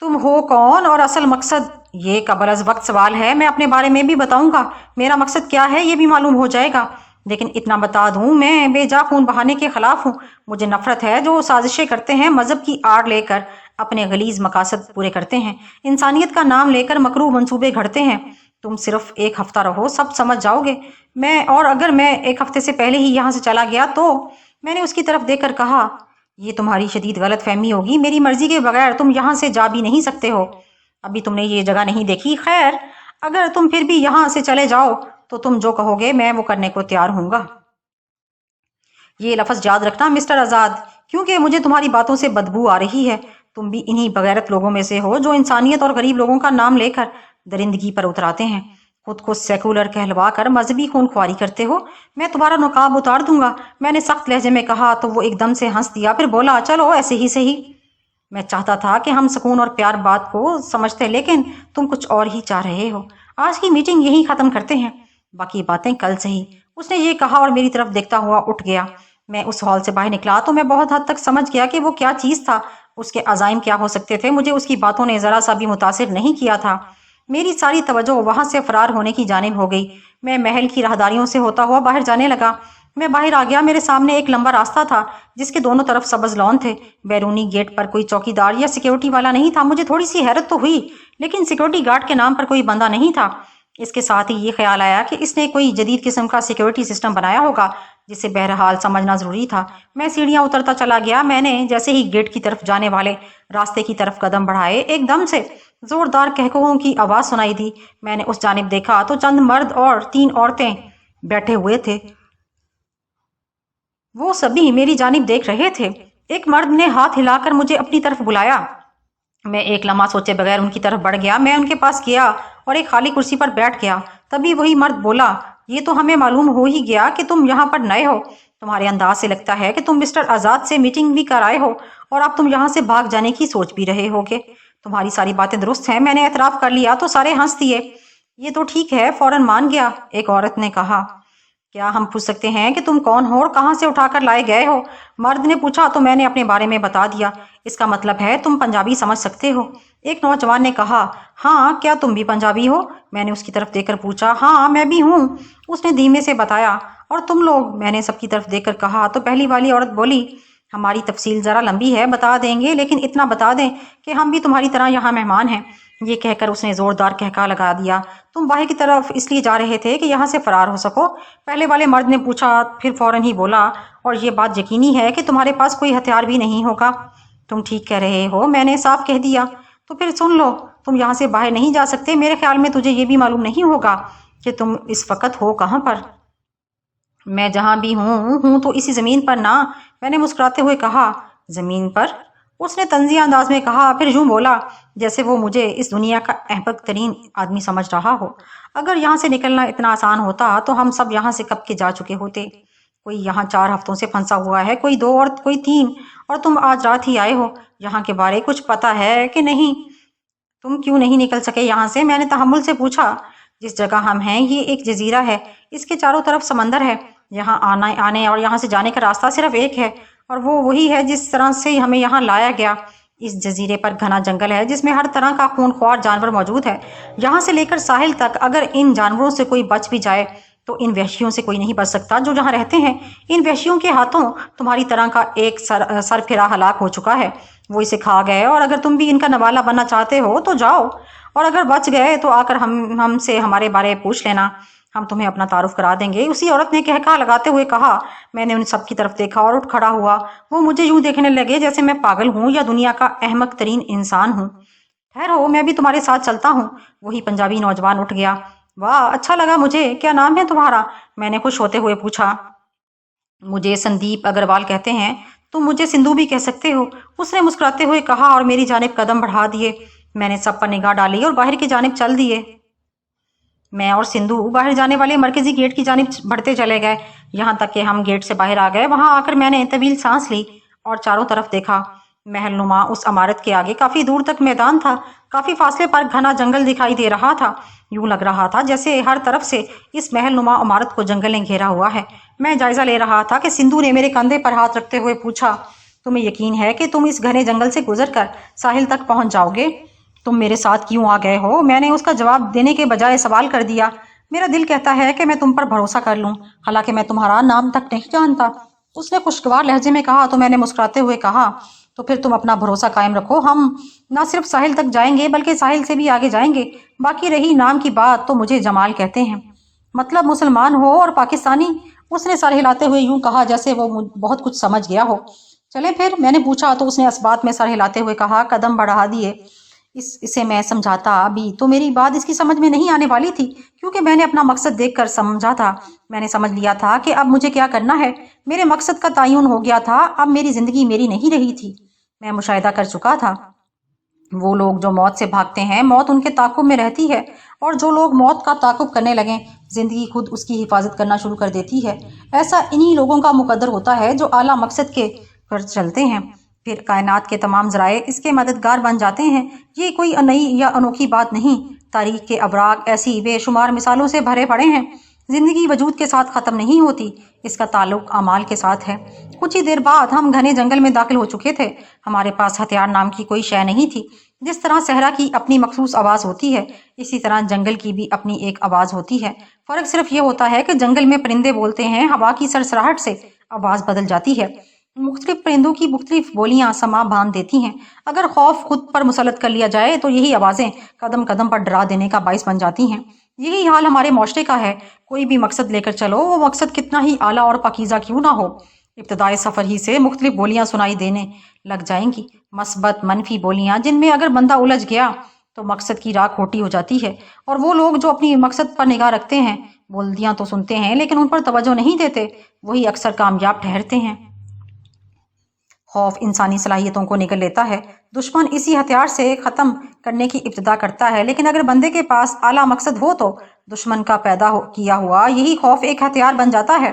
तुम हो कौन और असल मकसद? ये कबल अज वक्त सवाल है। मैं अपने बारे में भी बताऊंगा, मेरा मकसद क्या है ये भी मालूम हो जाएगा। लेकिन इतना बता दूं, मैं बेजा खून बहाने के खिलाफ हूँ। मुझे नफरत है जो साजिशें करते हैं, मजहब की आड़ लेकर अपने गलीज मकासद पूरे करते हैं, इंसानियत का नाम लेकर मकरूह मंसूबे घड़ते हैं। तुम सिर्फ 1 हफ्ता रहो, सब समझ जाओगे। अगर मैं 1 हफ्ते से पहले ही यहाँ से चला गया तो? मैंने उसकी तरफ देखकर कहा, ये तुम्हारी शदीद गलत फहमी होगी। मेरी मर्जी के बगैर तुम यहाँ से जा भी नहीं सकते हो। अभी तुमने ये जगह नहीं देखी। खैर, अगर तुम फिर भी यहाँ से चले जाओ तो तुम जो कहोगे मैं वो करने को तैयार हूँगा। ये लफ्ज़ याद रखना मिस्टर आज़ाद, क्योंकि मुझे तुम्हारी बातों से बदबू आ रही है। तुम भी इन्हीं बगैरत लोगों में से हो जो इंसानियत और गरीब लोगों का नाम लेकर दरिंदगी पर उतराते हैं। खुद को सेकुलर कहलवा कर मजहबी खूनख्वारी करते हो। मैं तुम्हारा नकाब उतार दूंगा। मैंने सख्त लहजे में कहा तो वो एकदम से हंस दिया, फिर बोला, चलो ऐसे ही सही। मैं चाहता था कि हम सुकून और प्यार बात को समझते, लेकिन तुम कुछ और ही चाह रहे हो। आज की मीटिंग यहीं ख़त्म करते हैं, बाकी बातें कल सही। उसने ये कहा और मेरी तरफ देखता हुआ उठ गया। मैं उस हॉल से बाहर निकला तो मैं बहुत हद तक समझ गया कि वो क्या चीज़ था, उसके अज़ाइम क्या हो सकते थे। मुझे उसकी बातों ने ज़रा सा भी मुतासिर नहीं किया था। मेरी सारी तवज्जो वहाँ से फरार होने की जानिब हो गई। मैं महल की राहदारियों से होता हुआ बाहर जाने लगा। मैं बाहर आ गया। मेरे सामने एक लंबा रास्ता था जिसके दोनों तरफ सब्ज लॉन थे। बैरूनी गेट पर कोई चौकीदार या सिक्योरिटी वाला नहीं था। मुझे थोड़ी सी हैरत तो हुई, लेकिन सिक्योरिटी गार्ड के नाम पर कोई बंदा नहीं था। इसके साथ ही ये ख्याल आया कि इसने कोई जदीद किस्म का सिक्योरिटी सिस्टम बनाया होगा, जिसे बहरहाल समझना ज़रूरी था। मैं सीढ़ियाँ उतरता चला गया। मैंने जैसे ही गेट की तरफ जाने वाले रास्ते की तरफ कदम बढ़ाए, एकदम से जोरदार कहकों की आवाज़ सुनाई दी। मैंने उस जानिब देखा तो चंद मर्द और 3 औरतें बैठे हुए थे। वो सभी मेरी जानिब देख रहे थे। एक मर्द ने हाथ हिलाकर मुझे अपनी तरफ बुलाया। मैं एक लम्हा सोचे बगैर उनकी तरफ बढ़ गया। मैं उनके पास गया और एक खाली कुर्सी पर बैठ गया। तभी वही मर्द बोला, ये तो हमें मालूम हो ही गया कि तुम यहाँ पर नए हो। तुम्हारे अंदाज से लगता है कि तुम मिस्टर आज़ाद से मीटिंग भी कर आए हो और अब तुम यहाँ से भाग जाने की सोच भी रहे होगे। तुम्हारी सारी बातें दुरुस्त हैं। मैंने एतराफ़ कर लिया तो सारे हंस दिए। ये तो ठीक है, फौरन मान गया। एक औरत ने कहा, क्या हम पूछ सकते हैं कि तुम कौन हो और कहाँ से उठाकर लाए गए हो? मर्द ने पूछा तो मैंने अपने बारे में बता दिया। इसका मतलब है तुम पंजाबी समझ सकते हो। एक नौजवान ने कहा, हाँ, क्या तुम भी पंजाबी हो? मैंने उसकी तरफ देखकर पूछा। हाँ, मैं भी हूँ, उसने धीमे से बताया। और तुम लोग? मैंने सबकी तरफ देखकर कहा तो पहली वाली औरत बोली, ہماری تفصیل ذرا لمبی ہے، بتا دیں گے، لیکن اتنا بتا دیں کہ ہم بھی تمہاری طرح یہاں مہمان ہیں۔ یہ کہہ کر اس نے زوردار کہکا لگا دیا۔ تم باہر کی طرف اس لیے جا رہے تھے کہ یہاں سے فرار ہو سکو؟ پہلے والے مرد نے پوچھا، پھر فوراً ہی بولا، اور یہ بات یقینی ہے کہ تمہارے پاس کوئی ہتھیار بھی نہیں ہوگا؟ تم ٹھیک کہہ رہے ہو، میں نے صاف کہہ دیا۔ تو پھر سن لو، تم یہاں سے باہر نہیں جا سکتے۔ میرے خیال میں تجھے یہ بھی معلوم نہیں ہوگا کہ تم اس وقت ہو کہاں پر۔ میں جہاں بھی ہوں تو اسی زمین پر نا، میں نے مسکراتے ہوئے کہا۔ زمین پر؟ اس نے طنزیہ انداز میں کہا، پھر یوں بولا جیسے وہ مجھے اس دنیا کا احمق ترین آدمی سمجھ رہا ہو۔ اگر یہاں سے نکلنا اتنا آسان ہوتا تو ہم سب یہاں سے کب کے جا چکے ہوتے۔ کوئی یہاں 4 ہفتوں سے پھنسا ہوا ہے، کوئی 2 اور کوئی 3، اور تم آج رات ہی آئے ہو۔ یہاں کے بارے کچھ پتہ ہے کہ نہیں؟ تم کیوں نہیں نکل سکے یہاں سے؟ میں نے تحمل سے پوچھا۔ جس جگہ ہم ہیں یہ ایک جزیرہ ہے، اس کے چاروں طرف سمندر ہے۔ یہاں آنے اور یہاں سے جانے کا راستہ صرف ایک ہے، اور وہ وہی ہے جس طرح سے ہمیں یہاں لایا گیا۔ اس جزیرے پر گھنا جنگل ہے جس میں ہر طرح کا خونخوار جانور موجود ہے، یہاں سے لے کر ساحل تک۔ اگر ان جانوروں سے کوئی بچ بھی جائے تو ان وحشیوں سے کوئی نہیں بچ سکتا جو جہاں رہتے ہیں۔ ان وحشیوں کے ہاتھوں تمہاری طرح کا ایک سر پھرا ہلاک ہو چکا ہے، وہ اسے کھا گئے، اور اگر تم بھی ان کا نوالا بننا چاہتے ہو تو جاؤ، اور اگر بچ گئے تو آ کر ہم سے ہمارے بارے پوچھ لینا، ہم تمہیں اپنا تعارف کرا دیں گے۔ اسی عورت نے کہکا لگاتے ہوئے کہا۔ میں نے ان سب کی طرف دیکھا اور اٹھ کھڑا ہوا۔ وہ مجھے یوں دیکھنے لگے جیسے میں پاگل ہوں یا دنیا کا احمق ترین انسان ہوں۔ ٹھہرو، میں بھی تمہارے ساتھ چلتا ہوں۔ وہی پنجابی نوجوان اٹھ گیا۔ واہ، اچھا لگا مجھے۔ کیا نام ہے تمہارا؟ میں نے خوش ہوتے ہوئے پوچھا۔ مجھے سندیپ اگروال کہتے ہیں۔ تم مجھے سندھو بھی کہہ سکتے ہو، اس نے مسکراتے ہوئے کہا اور میری جانب قدم بڑھا دیے۔ میں نے سب پر نگاہ ڈالی اور باہر کی جانب چل دیے۔ میں اور سندھو باہر جانے والے مرکزی گیٹ کی جانب بڑھتے چلے گئے، یہاں تک کہ ہم گیٹ سے باہر آ گئے۔ وہاں آ کر میں نے طویل سانس لی اور چاروں طرف دیکھا۔ محل نما اس عمارت کے آگے کافی دور تک میدان تھا، کافی فاصلے پر گھنا جنگل دکھائی دے رہا تھا۔ یوں لگ رہا تھا جیسے ہر طرف سے اس محل نما عمارت کو جنگل نے گھیرا ہوا ہے۔ میں جائزہ لے رہا تھا کہ سندھو نے میرے کندھے پر ہاتھ رکھتے ہوئے پوچھا، تمہیں یقین ہے کہ تم اس گھنے جنگل سے گزر کر ساحل تک پہنچ جاؤ گے؟ تم میرے ساتھ کیوں آ گئے ہو؟ میں نے اس کا جواب دینے کے بجائے سوال کر دیا۔ میرا دل کہتا ہے کہ میں تم پر بھروسہ کر لوں، حالانکہ میں تمہارا نام تک نہیں جانتا۔ اس نے خوشگوار لہجے میں کہا۔ تو میں نے مسکراتے ہوئے کہا، تو پھر تم اپنا بھروسہ قائم رکھو، ہم نہ صرف ساحل تک جائیں گے بلکہ ساحل سے بھی آگے جائیں گے۔ باقی رہی نام کی بات تو مجھے جمال کہتے ہیں۔ مطلب مسلمان ہو اور پاکستانی؟ اس نے سر ہلاتے ہوئے یوں کہا جیسے وہ بہت کچھ سمجھ گیا ہو۔ چلیں پھر، میں نے پوچھا تو اس نے اس بات میں سر ہلاتے ہوئے کہا، قدم بڑھا دیے۔ اسے میں سمجھاتا بھی تو میری بات اس کی سمجھ میں نہیں آنے والی تھی، کیونکہ میں نے اپنا مقصد دیکھ کر سمجھا تھا۔ میں نے سمجھ لیا تھا کہ اب مجھے کیا کرنا ہے۔ میرے مقصد کا تعین ہو گیا تھا، اب میری زندگی میری نہیں رہی تھی۔ میں مشاہدہ کر چکا تھا، وہ لوگ جو موت سے بھاگتے ہیں موت ان کے تعاقب میں رہتی ہے، اور جو لوگ موت کا تعاقب کرنے لگیں زندگی خود اس کی حفاظت کرنا شروع کر دیتی ہے۔ ایسا انہی لوگوں کا مقدر ہوتا ہے جو اعلیٰ مقصد کے پر چلتے ہیں، پھر کائنات کے تمام ذرائع اس کے مددگار بن جاتے ہیں۔ یہ کوئی نئی یا انوکھی بات نہیں، تاریخ کے ابراق ایسی بے شمار مثالوں سے بھرے پڑے ہیں۔ زندگی وجود کے ساتھ ختم نہیں ہوتی، اس کا تعلق اعمال کے ساتھ ہے۔ کچھ ہی دیر بعد ہم گھنے جنگل میں داخل ہو چکے تھے۔ ہمارے پاس ہتھیار نام کی کوئی شے نہیں تھی۔ جس طرح صحرا کی اپنی مخصوص آواز ہوتی ہے، اسی طرح جنگل کی بھی اپنی ایک آواز ہوتی ہے۔ فرق صرف یہ ہوتا ہے کہ جنگل میں پرندے بولتے ہیں، ہوا کی سرسراہٹ سے آواز بدل جاتی ہے۔ مختلف پرندوں کی مختلف بولیاں سما باندھ دیتی ہیں۔ اگر خوف خود پر مسلط کر لیا جائے تو یہی آوازیں قدم قدم پر ڈرا دینے کا باعث بن جاتی ہیں۔ یہی حال ہمارے معاشرے کا ہے۔ کوئی بھی مقصد لے کر چلو، وہ مقصد کتنا ہی اعلیٰ اور پاکیزہ کیوں نہ ہو، ابتدائے سفر ہی سے مختلف بولیاں سنائی دینے لگ جائیں گی، مثبت منفی بولیاں، جن میں اگر بندہ الجھ گیا تو مقصد کی راہ کھوٹی ہو جاتی ہے۔ اور وہ لوگ جو اپنی مقصد پر نگاہ رکھتے ہیں، بلندیاں تو سنتے ہیں لیکن ان پر توجہ نہیں دیتے، وہی اکثر کامیاب ٹھہرتے ہیں۔ خوف انسانی صلاحیتوں کو نگل لیتا ہے۔ دشمن اسی ہتھیار سے ختم کرنے کی ابتدا کرتا ہے، لیکن اگر بندے کے پاس اعلیٰ مقصد ہو تو دشمن کا پیدا کیا ہوا یہی خوف ایک ہتھیار بن جاتا ہے۔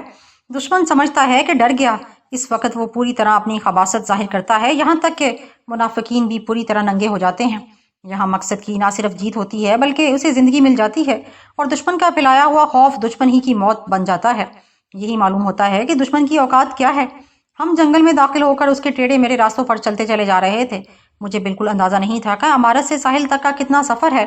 دشمن سمجھتا ہے کہ ڈر گیا، اس وقت وہ پوری طرح اپنی خباثت ظاہر کرتا ہے، یہاں تک کہ منافقین بھی پوری طرح ننگے ہو جاتے ہیں۔ یہاں مقصد کی نہ صرف جیت ہوتی ہے بلکہ اسے زندگی مل جاتی ہے، اور دشمن کا پھیلایا ہوا خوف دشمن ہی کی موت بن جاتا ہے۔ یہی معلوم ہوتا ہے کہ دشمن کی اوقات کیا ہے۔ ہم جنگل میں داخل ہو کر اس کے ٹیڑھے میرے راستوں پر چلتے چلے جا رہے تھے۔ مجھے بالکل اندازہ نہیں تھا کہ عمارت سے ساحل تک کا کتنا سفر ہے۔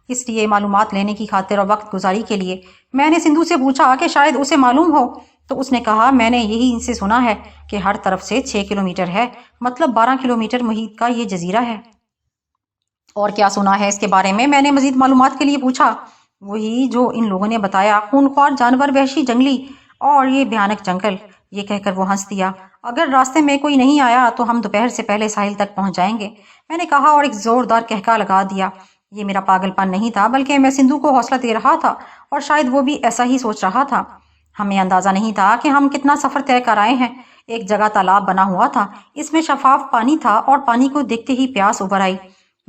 اس لیے معلومات لینے کی خاطر اور وقت گزاری کے لیے میں نے سندھو سے پوچھا کہ شاید اسے معلوم ہو तो उसने कहा, मैंने यही इनसे सुना है कि हर तरफ से 6 किलोमीटर है, मतलब 12 किलोमीटर मुहित का ये जजीरा है। और क्या सुना है इसके बारे में? मैंने मजीद मालूमात के लिए पूछा। वही जो इन लोगों ने बताया, खूनख्वार जानवर, वहशी जंगली और ये भयानक जंगल। ये कहकर वो हंस दिया। अगर रास्ते में कोई नहीं आया तो हम दोपहर से पहले साहिल तक पहुंच जाएंगे, मैंने कहा और एक जोरदार कहका लगा दिया। ये मेरा पागलपन नहीं था, बल्कि मैं सिंधु को हौसला दे रहा था और शायद वो भी ऐसा ही सोच रहा था। हमें अंदाजा नहीं था कि हम कितना सफर तय कर आए हैं। एक जगह तालाब बना हुआ था, इसमें शफाफ पानी था और पानी को देखते ही प्यास उभर आई।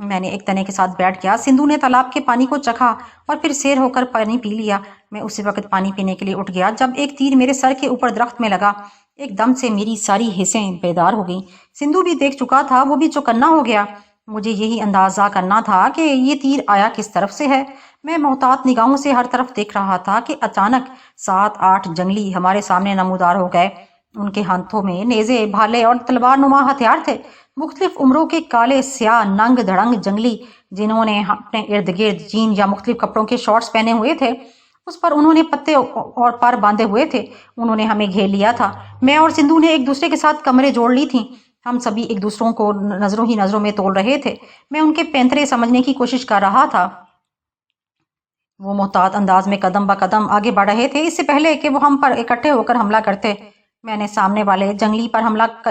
मैंने एक तने के साथ बैठ गया। सिंधु ने तालाब के पानी को चखा और फिर सैर होकर पानी पी लिया। मैं उसी वक्त पानी पीने के लिए उठ गया जब एक तीर मेरे सर के ऊपर दरख्त में लगा। एकदम से मेरी सारी हिस्सें बेदार हो गईं। सिंधु भी देख चुका था, वो भी चौकन्ना हो गया। मुझे यही अंदाजा करना था कि ये तीर आया किस तरफ से है। मैं मोहतात निगाहों से हर तरफ देख रहा था कि अचानक 7-8 जंगली हमारे सामने नमूदार हो गए। उनके हाथों में नेज़े, भाले और तलवार नुमा हथियार थे। मुख्तलिफ उम्रों के काले, स्याह, नंग धड़ंग जंगली, जिन्होंने अपने इर्द गिर्द जीन या मुख्तलिफ कपड़ों के शॉर्ट्स पहने हुए थे। उस पर उन्होंने पत्ते और पर बांधे हुए थे। उन्होंने हमें घेर लिया था। मैं और सिंधु ने एक दूसरे के साथ कमरे जोड़ ली थी। हम सभी एक दूसरों को नजरों ही नजरों में तोल रहे थे। मैं उनके पैंतरे समझने की कोशिश कर रहा था। वो मोहतात अंदाज में कदम ब कदम आगे बढ़ रहे थे, इससे पहले कि वो हम पर इकट्ठे होकर हमला करते। मैंने सामने वाले जंगली पर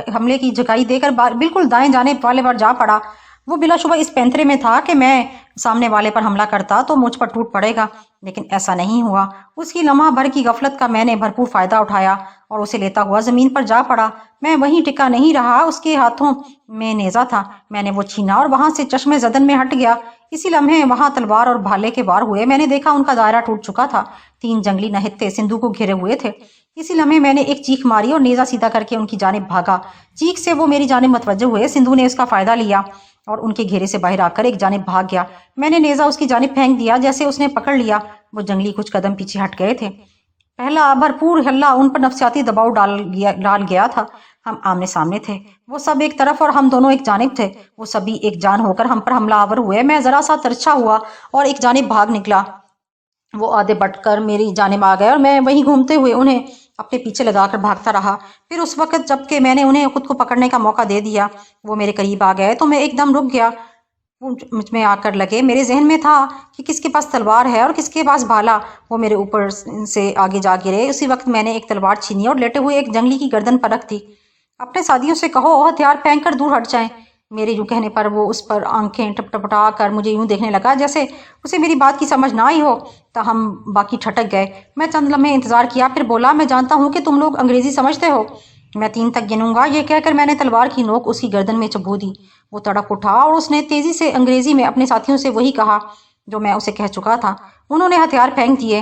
हमले की झुकाई देकर बिल्कुल दाएं जाने वाले पर जा पड़ा। वो बिलाशुबा इस पैंतरे में था कि मैं सामने वाले पर हमला करता तो मुझ पर टूट पड़ेगा, लेकिन ऐसा नहीं हुआ। उसकी लम्हा भर की गफलत का मैंने भरपूर फायदा उठाया और उसे लेता हुआ जमीन पर जा पड़ा। मैं वहीं टिका नहीं रहा। उसके हाथों में नेजा था। मैंने वो छीना और वहां से चश्मे जदन में हट गया। इसी लम्हे वहां तलवार और भाले के वार हुए। मैंने देखा उनका दायरा टूट चुका था। 3 जंगली नहित्ते सिंधु को घेरे हुए थे। इसी लम्हे मैंने एक चीख मारी और नेजा सीधा करके उनकी जानिब भागा। चीख से वो मेरी जानिब मतवज्जो हुए। सिंधु ने उसका फायदा लिया और उनके घेरे से बाहर आकर एक जानिब भाग गया। मैंने नेजा उसकी जानिब फेंक दिया, जैसे उसने पकड़ लिया। वो जंगली कुछ कदम पीछे हट गए थे। पहला भरपूर हल्ला उन पर नफसियाती दबाव डाल गया था। हम आमने सामने थे, वो सब एक तरफ और हम दोनों एक जानिब थे। वो सभी एक जान होकर हम पर हमलावर हुए। मैं जरा सा तिरछा हुआ और एक जानिब भाग निकला। वो आधे बटकर मेरी जानिब आ गए और मैं वहीं घूमते हुए उन्हें अपने पीछे लगाकर भागता रहा। फिर उस वक्त जबकि मैंने उन्हें खुद को पकड़ने का मौका दे दिया, वो मेरे करीब आ गए तो मैं एकदम रुक गया। मुझ में आकर लगे। मेरे जहन में था कि किसके पास तलवार है और किसके पास भाला। वो मेरे ऊपर से आगे जा गिरे। उसी वक्त मैंने एक तलवार छीनी और लेटे हुए एक जंगली की गर्दन पर रख दी। अपने साथियों से कहो हथियार फेंक कर दूर हट जाएं। मेरे यूं कहने पर वो उस पर आंखें टपटपटा कर मुझे यूं देखने लगा जैसे उसे मेरी बात की समझ ना आई हो। तो हम बाकी ठटक गए। मैं चंद लम्हे इंतजार किया, फिर बोला, मैं जानता हूँ कि तुम लोग अंग्रेजी समझते हो। मैं 3 तक गिनूंगा। ये कहकर मैंने तलवार की नोक उसकी गर्दन में चबो दी। वो तड़प उठा और उसने तेजी से अंग्रेजी में अपने साथियों से वही कहा जो मैं उसे कह चुका था। उन्होंने हथियार फेंक दिए।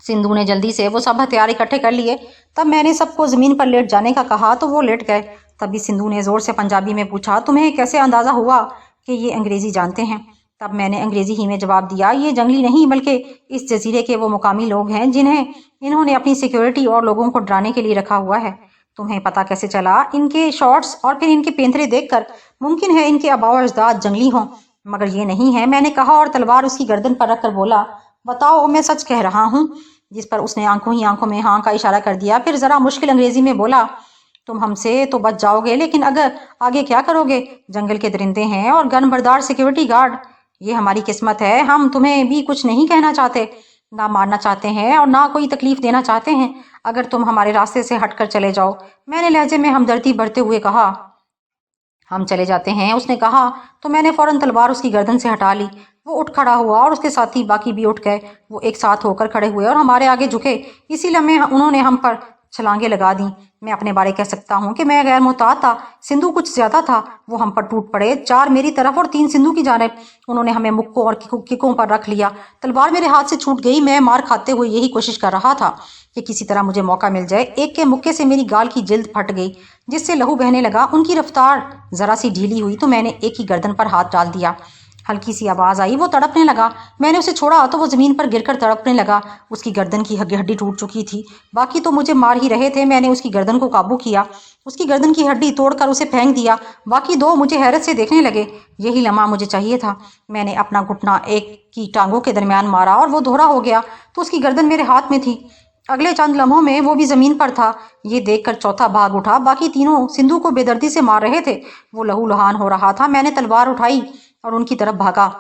सिंधु ने जल्दी से वो सब हथियार इकट्ठे कर लिए। तब मैंने सबको जमीन पर लेट जाने का कहा तो वो लेट गए। तभी सिंधु ने जोर से पंजाबी में पूछा, तुम्हें कैसे अंदाजा हुआ कि ये अंग्रेजी जानते हैं? तब मैंने अंग्रेजी ही में जवाब दिया, ये जंगली नहीं बल्कि इस जजीरे के वो मुकामी लोग हैं जिन्हें इन्होंने अपनी सिक्योरिटी और लोगों को डराने के लिए रखा हुआ है। तुम्हें पता कैसे चला? इनके शॉर्ट्स और फिर इनके पैंतरे देखकर मुमकिन है इनके आबाओ अजदाद जंगली हों, मगर ये नहीं है, मैंने कहा और तलवार उसकी गर्दन पर रखकर बोला, बताओ मैं सच कह रहा हूँ। जिस पर उसने आंखों ही आंखों में हाँ का इशारा कर दिया। फिर जरा मुश्किल अंग्रेजी में बोला, तुम हमसे तो बच जाओगे, लेकिन अगर आगे क्या करोगे? जंगल के दरिंदे हैं और गन बरदार सिक्योरिटी गार्ड। ये हमारी किस्मत है। हम तुम्हें भी कुछ नहीं कहना चाहते, ना मारना चाहते हैं और ना कोई तकलीफ देना चाहते हैं। अगर तुम हमारे रास्ते से हटकर चले जाओ। मैंने लहजे में हमदर्दी भरते हुए कहा, हम चले जाते हैं। उसने कहा तो मैंने फौरन तलवार उसकी गर्दन से हटा ली। वो उठ खड़ा हुआ और उसके साथी बाकी भी उठ गए। वो एक साथ होकर खड़े हुए और हमारे आगे झुके। इसी लम्हे उन्होंने हम पर छलांगे लगा दी। मैं अपने बारे कह सकता हूँ कि मैं गैर मुहतात था। सिंधु कुछ ज्यादा था। वो हम पर टूट पड़े, 4 मेरी तरफ और 3 सिंधु की जानिब। उन्होंने हमें मुक्कों और किकों पर रख लिया। तलवार मेरे हाथ से छूट गई। मैं मार खाते हुए यही कोशिश कर रहा था कि किसी तरह मुझे मौका मिल जाए। एक के मुक्के से मेरी गाल की जिल्द फट गई, जिससे लहू बहने लगा। उनकी रफ्तार जरा सी ढीली हुई तो मैंने एक ही गर्दन पर हाथ डाल दिया। हल्की सी आवाज आई। वो तड़पने लगा। मैंने उसे छोड़ा तो वो जमीन पर गिरकर तड़पने लगा। उसकी गर्दन की हड्डी टूट चुकी थी। बाकी तो मुझे मार ही रहे थे। मैंने उसकी गर्दन को काबू किया, उसकी गर्दन की हड्डी तोड़कर उसे फेंक दिया। बाकी 2 मुझे हैरत से देखने लगे। यही लम्हा मुझे चाहिए था। मैंने अपना घुटना एक की टांगों के दरमियान मारा और वो दोहरा हो गया तो उसकी गर्दन मेरे हाथ में थी। अगले चंद लम्हों में वो भी ज़मीन पर था। ये देखकर चौथा भाग उठा। बाकी तीनों सिंधु को बेदर्दी से मार रहे थे। वो लहूलुहान हो रहा था। मैंने तलवार उठाई और उनकी तरफ भागा।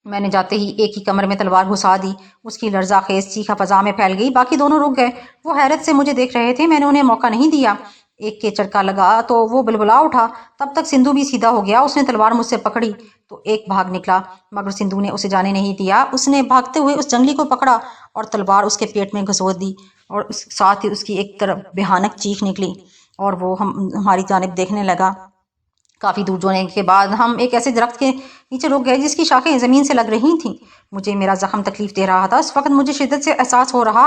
मैंने जाते ही एक ही कमर में तलवार घुसा दी। उसकी लर्ज़ाखेज़ चीख फ़ज़ा में फैल गई। बाकी दोनों रुक गए। वो हैरत से मुझे देख रहे थे। मैंने उन्हें मौका नहीं दिया। एक के चरका लगा तो वो बुलबुला उठा। तब तक सिंधु भी सीधा हो गया। उसने तलवार मुझसे पकड़ी तो एक भाग निकला, मगर सिंधु ने उसे जाने नहीं दिया। उसने भागते हुए उस जंगली को पकड़ा और तलवार उसके पेट में घुसो दी और साथ ही उसकी एक तरफ भयानक चीख निकली और वो हमारी जानिब देखने लगा। काफ़ी दूर जाने के बाद हम एक ऐसे दरख्त के नीचे रुक गए जिसकी शाखें ज़मीन से लग रही थीं। मुझे मेरा ज़ख्म तकलीफ़ दे रहा था। इस वक्त मुझे शिद्दत से एहसास हो रहा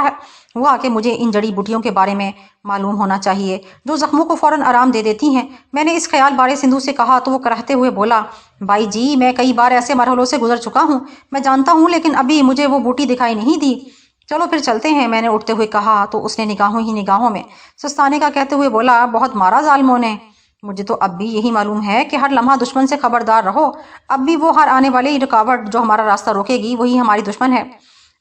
हुआ कि मुझे इन जड़ी बूटियों के बारे में मालूम होना चाहिए जो ज़ख्मों को फ़ौरन आराम दे देती हैं। मैंने इस ख्याल बारे सिंधु से कहा तो वो कराहते हुए बोला, भाई जी, मैं कई बार ऐसे मरहलों से गुजर चुका हूँ, मैं जानता हूँ, लेकिन अभी मुझे वो बूटी दिखाई नहीं दी। चलो फिर चलते हैं, मैंने उठते हुए कहा तो उसने निगाहों ही निगाहों में सुस्ताने का कहते हुए बोला, बहुत मारा जालिमों ने। मुझे तो अब भी यही मालूम है कि हर लम्हा दुश्मन से खबरदार रहो। अब भी वो हर आने वाली रुकावट जो हमारा रास्ता रोकेगी वही हमारी दुश्मन है।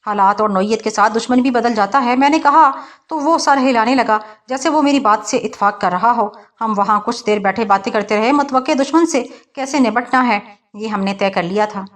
हालात और नौयत के साथ दुश्मन भी बदल जाता है, मैंने कहा तो वो सर हिलाने लगा जैसे वो मेरी बात से इत्फाक कर रहा हो। हम वहाँ कुछ देर बैठे बातें करते रहे। मुतवक्के दुश्मन से कैसे निपटना है ये हमने तय कर लिया था।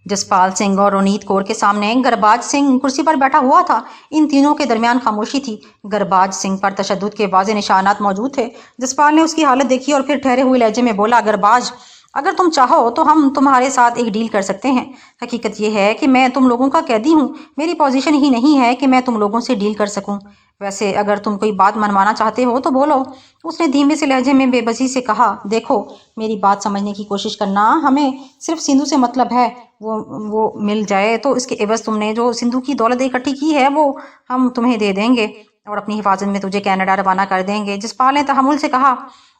जसपाल सिंह और रोनीत कौर के सामने गरबाज सिंह कुर्सी पर बैठा हुआ था। इन तीनों के दरमियान खामोशी थी। गरबाज सिंह पर तशद्दुद के वाज़े निशानात मौजूद थे। जसपाल ने उसकी हालत देखी और फिर ठहरे हुए लहजे में बोला, गरबाज, अगर तुम चाहो तो हम तुम्हारे साथ एक डील कर सकते हैं। हकीकत यह है कि मैं तुम लोगों का कैदी हूँ। मेरी पोजीशन ही नहीं है कि मैं तुम लोगों से डील कर सकूँ। वैसे अगर तुम कोई बात मनवाना चाहते हो तो बोलो। उसने धीमे से लहजे में बेबसी से कहा, देखो, मेरी बात समझने की कोशिश करना। हमें सिर्फ सिंधु से मतलब है। वो मिल जाए तो इसके एवज तुमने जो सिंधु की दौलत इकट्ठी की है वो हम तुम्हें दे देंगे और अपनी हिफाजत में तुझे कनाडा रवाना कर देंगे। जसपाल ने तहमुल से कहा,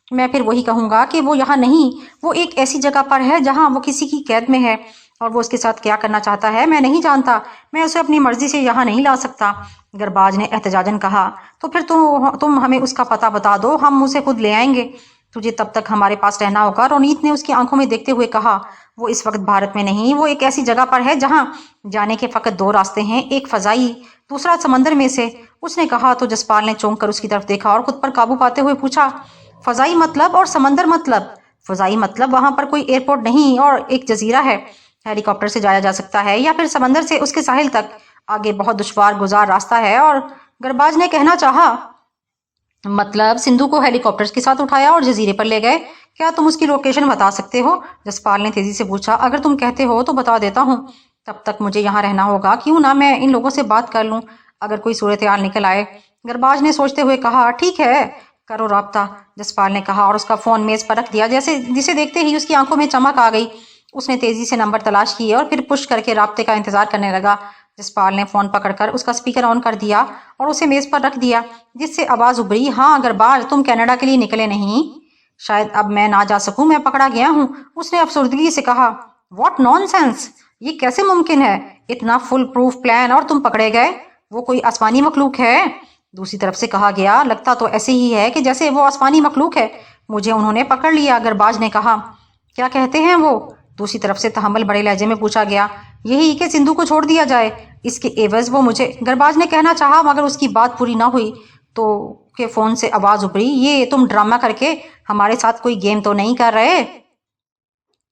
मैं फिर वही कहूँगा कि वो यहाँ नहीं, वो एक ऐसी जगह पर है जहाँ वो किसी की कैद में है और वो उसके साथ क्या करना चाहता है मैं नहीं जानता। मैं उसे अपनी मर्जी से यहाँ नहीं ला सकता। गरबाज ने एहतजाजन कहा, तो फिर तुम हमें उसका पता बता दो, हम उसे खुद ले आएंगे। तुझे तब तक हमारे पास रहना होगा। रोनीत ने उसकी आंखों में देखते हुए कहा, वो इस वक्त भारत में नहीं, वो एक ऐसी जगह पर है जहाँ जाने के फकत दो रास्ते हैं, एक फजाई, दूसरा समंदर में से। उसने कहा तो जसपाल ने चौंक कर उसकी तरफ देखा और खुद पर काबू पाते हुए पूछा, फजाई मतलब और समंदर मतलब? फजाई मतलब वहां पर कोई एयरपोर्ट नहीं और एक जजीरा है, हेलीकॉप्टर से जाया जा सकता है, या फिर समंदर से उसके साहिल तक आगे बहुत दुश्वार गुजार रास्ता है। और गरबाज ने कहना चाहा, मतलब सिंधु को हेलीकॉप्टर के साथ उठाया और जजीरे पर ले गए। क्या तुम उसकी लोकेशन बता सकते हो? जसपाल ने तेजी से पूछा। अगर तुम कहते हो तो बता देता हूँ, तब तक मुझे यहाँ रहना होगा। क्यों ना मैं इन लोगों से बात कर लूँ अगर कोई सूरत हाल निकल आए। गरबाज ने सोचते हुए कहा, ठीक है, करो राब्ता। जसपाल ने कहा और उसका फ़ोन मेज़ पर रख दिया। जिसे देखते ही उसकी आंखों में चमक आ गई। उसने तेज़ी से नंबर तलाश किए और फिर पुश करके राब्ते का इंतज़ार करने लगा। जसपाल ने फ़ोन पकड़कर उसका स्पीकर ऑन कर दिया और उसे मेज़ पर रख दिया, जिससे आवाज़ उभरी, हाँ गरबाज, तुम कनाडा के लिए निकले नहीं? शायद अब मैं ना जा सकूं, मैं पकड़ा गया हूँ। उसने अफसुर्दगी से कहा, व्हाट नॉनसेंस, ये कैसे मुमकिन है? इतना फुल प्रूफ प्लान और तुम पकड़े गए? वो कोई आसमानी मखलूक है? दूसरी तरफ से कहा गया, लगता तो ऐसे ही है कि जैसे वो आसमानी मखलूक है। मुझे उन्होंने पकड़ लिया। गरबाज ने कहा, क्या कहते हैं वो? दूसरी तरफ से तहम्मुल भरे लहजे में पूछा गया, यही कि सिंधु को छोड़ दिया जाए, इसके एवज वो मुझे। गरबाज ने कहना चाहा मगर उसकी बात पूरी ना हुई तो के फोन से आवाज उभरी, ये तुम ड्रामा करके हमारे साथ कोई गेम तो नहीं कर रहे?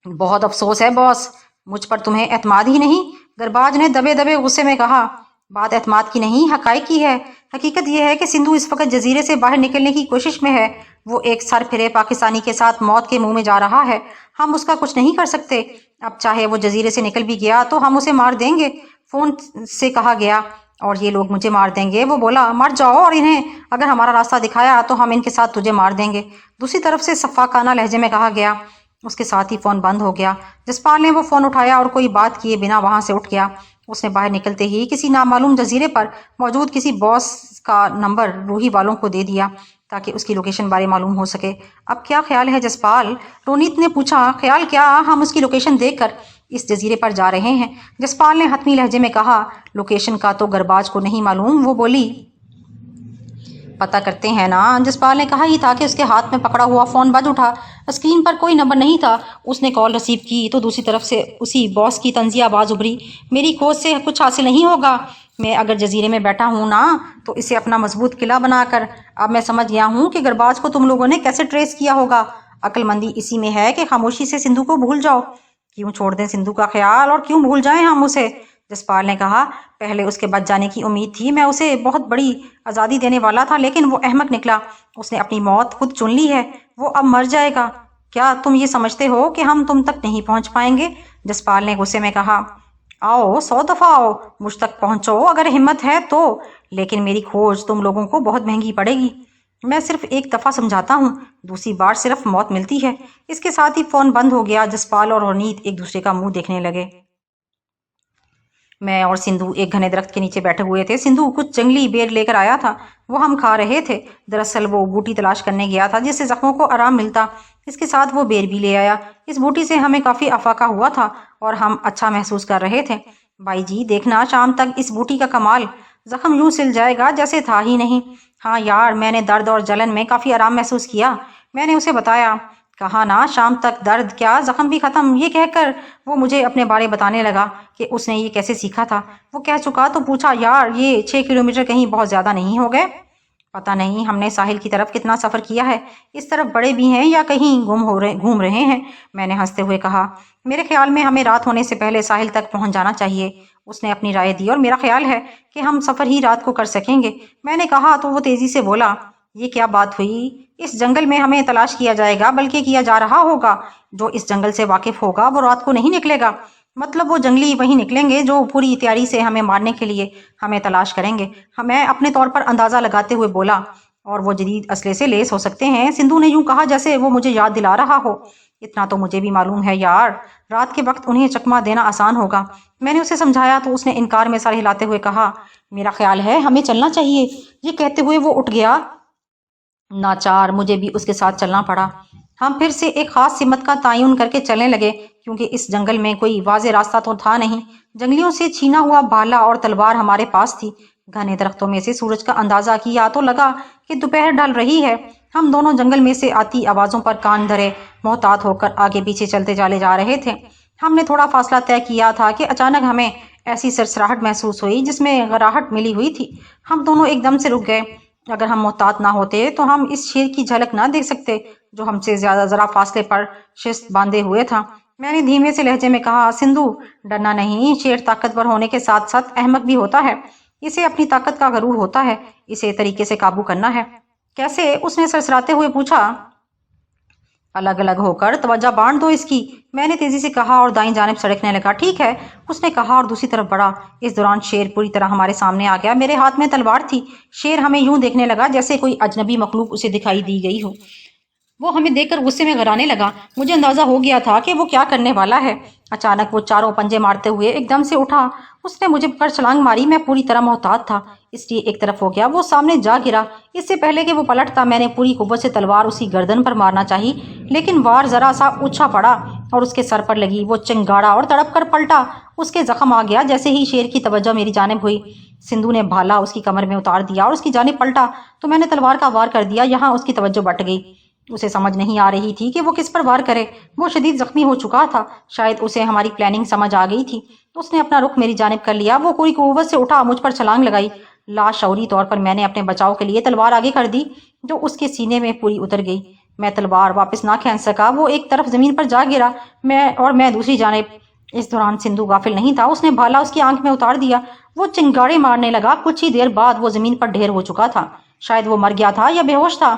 बहुत अफसोस है बॉस, मुझ पर तुम्हें एतमाद ही नहीं। गरबाज ने दबे दबे गुस्से में कहा, बात एतमाद की नहीं, हकाइक की है। हकीकत यह है कि सिंधु इस वक्त जजीरे से बाहर निकलने की कोशिश में है। वो एक सर फिरे पाकिस्तानी के साथ मौत के मुंह में जा रहा है। हम उसका कुछ नहीं कर सकते। अब चाहे वो जजीरे से निकल भी गया तो हम उसे मार देंगे। फोन से कहा गया, और ये लोग मुझे मार देंगे। वो बोला, मर जाओ और इन्हें अगर हमारा रास्ता दिखाया तो हम इनके साथ तुझे मार देंगे। दूसरी तरफ से सफाकाना लहजे में कहा गया। उसके साथ ही फ़ोन बंद हो गया। जसपाल ने वो फ़ोन उठाया और कोई बात किए बिना वहाँ से उठ गया। उसने बाहर निकलते ही किसी नामालूम जजीरे पर मौजूद किसी बॉस का नंबर रूही वालों को दे दिया ताकि उसकी लोकेशन बारे मालूम हो सके। अब क्या ख्याल है जसपाल? रोनीत ने पूछा। ख्याल क्या, हम उसकी लोकेशन देखकर इस जजीरे पर जा रहे हैं। जसपाल ने हतमी लहजे में कहा, लोकेशन का तो गरबाज को नहीं मालूम। वो बोली, पता करते हैं ना। जसपाल ने कहा ही था कि उसके हाथ में पकड़ा हुआ फ़ोन बज उठा। स्क्रीन पर कोई नंबर नहीं था। उसने कॉल रिसीव की तो दूसरी तरफ से उसी बॉस की तंज़िया आवाज़ उभरी, मेरी खोज से कुछ हासिल नहीं होगा। میں اگر جزیرے میں بیٹھا ہوں نا تو اسے اپنا مضبوط قلعہ بنا کر اب میں سمجھ گیا ہوں کہ گرباز کو تم لوگوں نے کیسے ٹریس کیا ہوگا۔ عقل مندی اسی میں ہے کہ خاموشی سے سندھو کو بھول جاؤ۔ کیوں چھوڑ دیں سندھو کا خیال اور کیوں بھول جائیں ہم اسے؟ جسپال نے کہا، پہلے اس کے بچ جانے کی امید تھی، میں اسے بہت بڑی آزادی دینے والا تھا، لیکن وہ احمق نکلا، اس نے اپنی موت خود چن لی ہے، وہ اب مر جائے گا۔ کیا تم یہ سمجھتے ہو کہ ہم تم تک نہیں پہنچ پائیں گے؟ جسپال نے غصے میں کہا، آؤ 100 دفعہ آؤ، مجھ تک پہنچو اگر ہمت ہے تو، لیکن میری کھوج تم لوگوں کو بہت مہنگی پڑے گی۔ میں صرف ایک دفعہ سمجھاتا ہوں، دوسری بار صرف موت ملتی ہے۔ اس کے ساتھ ہی فون بند ہو گیا۔ جسپال اور رونیت ایک دوسرے کا منہ دیکھنے لگے۔ میں اور سندھو ایک گھنے درخت کے نیچے بیٹھے ہوئے تھے۔ سندھو کچھ جنگلی بیر لے کر آیا تھا، وہ ہم کھا رہے تھے۔ دراصل وہ بوٹی تلاش کرنے گیا تھا جس سے زخموں کو آرام ملتا، اس کے ساتھ وہ بیر بھی لے آیا۔ اس بوٹی سے ہمیں کافی افاقہ ہوا تھا اور ہم اچھا محسوس کر رہے تھے۔ بھائی جی دیکھنا شام تک اس بوٹی کا کمال، زخم یوں سل جائے گا جیسے تھا ہی نہیں۔ ہاں یار، میں نے درد اور جلن میں کافی آرام محسوس کیا، میں نے اسے بتایا۔ کہا نا شام تک درد کیا زخم بھی ختم۔ یہ کہہ کر وہ مجھے اپنے بارے بتانے لگا کہ اس نے یہ کیسے سیکھا تھا۔ وہ کہہ چکا تو پوچھا، یار یہ 6 کلومیٹر کہیں بہت زیادہ نہیں ہو گئے؟ پتہ نہیں ہم نے ساحل کی طرف کتنا سفر کیا ہے، اس طرف بڑے بھی ہیں یا کہیں گھوم رہے ہیں، میں نے ہنستے ہوئے کہا۔ میرے خیال میں ہمیں رات ہونے سے پہلے ساحل تک پہنچ جانا چاہیے، اس نے اپنی رائے دی، اور میرا خیال ہے کہ ہم سفر ہی رات کو کر سکیں گے، میں نے کہا تو وہ تیزی سے بولا، یہ کیا بات ہوئی؟ اس جنگل میں ہمیں تلاش کیا جائے گا، بلکہ کیا جا رہا ہوگا۔ جو اس جنگل سے واقف ہوگا وہ رات کو نہیں نکلے گا، مطلب وہ جنگلی وہی نکلیں گے جو پوری تیاری سے ہمیں مارنے کے لیے ہمیں تلاش کریں گے، میں اپنے طور پر اندازہ لگاتے ہوئے بولا، اور وہ جدید اسلحے سے لیس ہو سکتے ہیں۔ سندھو نے یوں کہا جیسے وہ مجھے یاد دلا رہا ہو، اتنا تو مجھے بھی معلوم ہے یار، رات کے وقت انہیں چکما دینا آسان ہوگا۔ میں نے اسے سمجھایا تو اس نے انکار میں سر ہلاتے ہوئے کہا، میرا خیال ہے ہمیں چلنا چاہیے۔ یہ کہتے ہوئے وہ اٹھ گیا۔ ناچار مجھے بھی اس کے ساتھ چلنا پڑا۔ ہم پھر سے ایک خاص سمت کا تعین کر کے چلنے لگے، کیونکہ اس جنگل میں کوئی واضح راستہ تو تھا نہیں۔ جنگلیوں سے چھینا ہوا بھالا اور تلوار ہمارے پاس تھی۔ گھنے درختوں میں سے سورج کا اندازہ کیا تو لگا کہ دوپہر ڈھل رہی ہے۔ ہم دونوں جنگل میں سے آتی آوازوں پر کان دھرے محتاط ہو کر آگے پیچھے چلتے چلے جا رہے تھے۔ ہم نے تھوڑا فاصلہ طے کیا تھا کہ اچانک ہمیں ایسی سرسراہٹ محسوس ہوئی جس میں غراہٹ ملی ہوئی تھی۔ ہم دونوں ایک دم سے رک گئے۔ اگر ہم محتاط نہ ہوتے تو ہم اس شیر کی جھلک نہ دیکھ سکتے جو ہم سے ذرا فاصلے پر شست باندھے ہوئے تھا۔ میں نے دھیمے سے لہجے میں کہا، سندھو ڈرنا نہیں، شیر طاقتور ہونے کے ساتھ ساتھ احمق بھی ہوتا ہے، اسے اپنی طاقت کا غرور ہوتا ہے، اسے طریقے سے قابو کرنا ہے۔ کیسے؟ اس نے سرسراتے ہوئے پوچھا۔ الگ الگ ہو کر توجہ بانٹ دو اس کی، میں نے تیزی سے کہا اور دائیں جانب سڑکنے لگا۔ ٹھیک ہے، اس نے کہا اور دوسری طرف بڑھا۔ اس دوران شیر پوری طرح ہمارے سامنے آ گیا، میرے ہاتھ میں تلوار تھی۔ شیر ہمیں یوں دیکھنے لگا جیسے کوئی اجنبی مخلوق اسے دکھائی دی گئی ہو۔ وہ ہمیں دیکھ کر غصے میں غرانے لگا۔ مجھے اندازہ ہو گیا تھا کہ وہ کیا کرنے والا ہے۔ اچانک وہ چاروں پنجے مارتے ہوئے ایک دم سے اٹھا، اس نے مجھے پر چھلانگ ماری۔ میں پوری طرح محتاط تھا، اس لیے ایک طرف ہو گیا۔ وہ سامنے جا گرا۔ اس سے پہلے کہ وہ پلٹتا میں نے پوری قوت سے تلوار اسی گردن پر مارنا چاہی، لیکن وار ذرا سا اونچا پڑا اور اس کے سر پر لگی۔ وہ چنگاڑا اور تڑپ کر پلٹا، اس کے زخم آ گیا۔ جیسے ہی شیر کی توجہ میری جانب ہوئی، سندھو نے بھالا اس کی کمر میں اتار دیا اور اس کی جانب پلٹا تو میں نے تلوار کا وار کر دیا۔ یہاں اس کی توجہ بٹ گئی، اسے سمجھ نہیں آ رہی تھی کہ وہ کس پر وار کرے۔ وہ شدید زخمی ہو چکا تھا، شاید اسے ہماری پلاننگ سمجھ آ گئی تھی۔ اس نے اپنا رخ میری جانب کر لیا۔ وہ پوری قوت سے اٹھا، مجھ پر چھلانگ لگائی۔ لاشعوری طور پر میں نے اپنے بچاؤ کے لیے تلوار آگے کر دی جو اس کے سینے میں پوری اتر گئی۔ میں تلوار واپس نہ کھینچ سکا۔ وہ ایک طرف زمین پر جا گرا، میں دوسری جانب۔ اس دوران سندھو غافل نہیں تھا، اس نے بھالا اس کی آنکھ میں اتار دیا۔ وہ چنگاڑے مارنے لگا۔ کچھ ہی دیر بعد وہ زمین پر ڈھیر ہو چکا تھا، شاید وہ مر گیا تھا یا بے ہوش تھا۔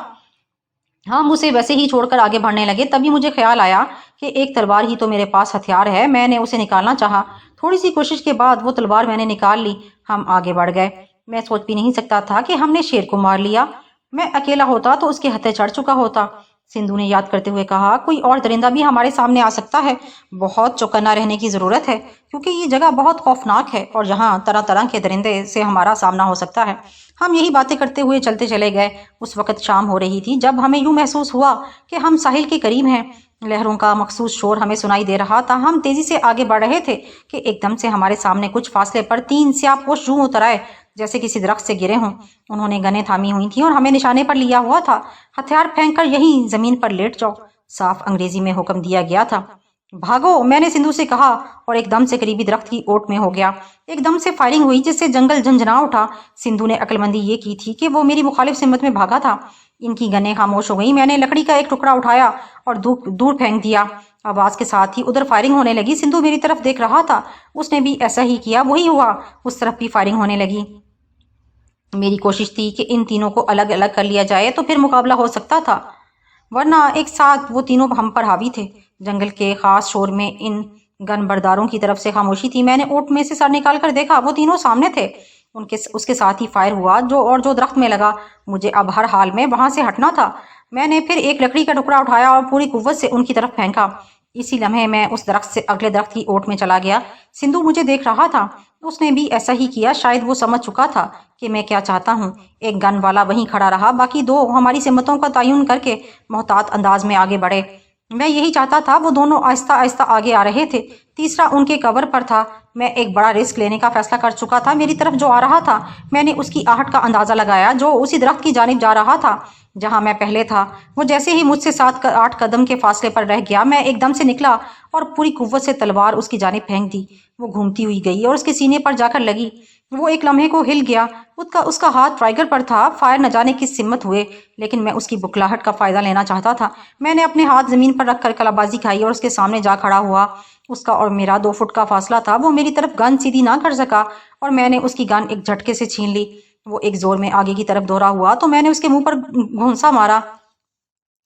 ہم اسے ویسے ہی چھوڑ کر آگے بڑھنے لگے۔ تبھی مجھے خیال آیا کہ ایک تلوار ہی تو میرے پاس ہتھیار ہے، میں نے اسے نکالنا چاہا۔ تھوڑی سی کوشش کے بعد وہ تلوار میں نے نکال لی۔ ہم آگے بڑھ گئے۔ میں سوچ بھی نہیں سکتا تھا کہ ہم نے شیر کو مار لیا۔ میں اکیلا ہوتا تو اس کے ہتھے چڑھ چکا ہوتا۔ سندھو نے یاد کرتے ہوئے کہا، کوئی اور درندہ بھی ہمارے سامنے آ سکتا ہے، بہت چوکنا رہنے کی ضرورت ہے کیونکہ یہ جگہ بہت خوفناک ہے اور یہاں طرح طرح کے درندے سے ہمارا سامنا ہو سکتا ہے۔ ہم یہی باتیں کرتے ہوئے چلتے چلے گئے۔ اس وقت شام ہو رہی تھی جب ہمیں یوں محسوس ہوا کہ ہم ساحل کے قریب ہیں۔ لہروں کا مخصوص شور ہمیں سنائی دے رہا تھا۔ ہم تیزی سے آگے بڑھ رہے تھے کہ ایک دم سے ہمارے سامنے کچھ فاصلے پر 3 سیاہ پوش یوں اتر آئے جیسے کسی درخت سے گرے ہوں۔ انہوں نے گنیں تھامی ہوئی تھیں اور ہمیں نشانے پر لیا ہوا تھا۔ ہتھیار پھینک کر یہیں زمین پر لیٹ جاؤ، صاف انگریزی میں حکم دیا گیا تھا۔ भागो, मैंने सिंधु से कहा और एकदम से करीबी दरख्त की ओट में हो गया। एकदम से फायरिंग हुई जिससे जंगल झंझना उठा। सिंधु ने अक्लमंदी ये की थी कि वो मेरी मुखालिफ सिमत में भागा था। इनकी गनें खामोश हो गई। मैंने लकड़ी का एक टुकड़ा उठाया और दूर फेंक दिया। आवाज के साथ ही उधर फायरिंग होने लगी। सिंधु मेरी तरफ देख रहा था, उसने भी ऐसा ही किया। वही हुआ, उस तरफ भी फायरिंग होने लगी। मेरी कोशिश थी कि इन तीनों को अलग अलग कर लिया जाए तो फिर मुकाबला हो सकता था, वरना एक साथ वो तीनों हम पर हावी थे। जंगल के खास शोर में इन गन बरदारों की तरफ से खामोशी थी। मैंने ओट में से सर निकाल कर देखा, वो तीनों सामने थे। उसके साथ ही फायर हुआ जो दरख्त में लगा। मुझे अब हर हाल में वहां से हटना था। मैंने फिर एक लकड़ी का टुकड़ा उठाया और पूरी कुव्वत से उनकी तरफ फेंका। इसी लम्हे मैं उस दरख्त से अगले दरख्त की ओट में चला गया। सिंधु मुझे देख रहा था, उसने भी ऐसा ही किया। शायद वो समझ चुका था कि मैं क्या चाहता हूँ। एक गन वाला वहीं खड़ा रहा, बाकी दो हमारी सिमतों का तयन करके मोहतात अंदाज में आगे बढ़े। मैं यही चाहता था। वो दोनों आहिस्ता आहिस्ता आगे आ रहे थे। तीसरा उनके कवर पर था। मैं एक बड़ा रिस्क लेने का फैसला कर चुका था। मेरी तरफ जो आ रहा था, मैंने उसकी आहट का अंदाजा लगाया, जो उसी दरख्त की जानिब जा रहा था जहां मैं पहले था। वो जैसे ही मुझसे 7-8 कदम के फासले पर रह गया, मैं एकदम से निकला और पूरी कुव्वत से तलवार उसकी जानिब फेंक दी। वो घूमती हुई गई और उसके सीने पर जाकर लगी। वो एक लम्हे को हिल गया। उसका हाथ ट्राइगर पर था। फायर न जाने किस हिम्मत हुए, लेकिन मैं उसकी बुखलाहट का फायदा लेना चाहता था। मैंने अपने हाथ जमीन पर रखकर कलाबाजी खाई और उसके सामने जा खड़ा हुआ। उसका और मेरा 2 फुट का फासला था। वो मेरी तरफ गन सीधी ना कर सका और मैंने उसकी गन एक झटके से छीन ली। वो एक जोर में आगे की तरफ दौड़ा हुआ तो मैंने उसके मुंह पर घूंसा मारा।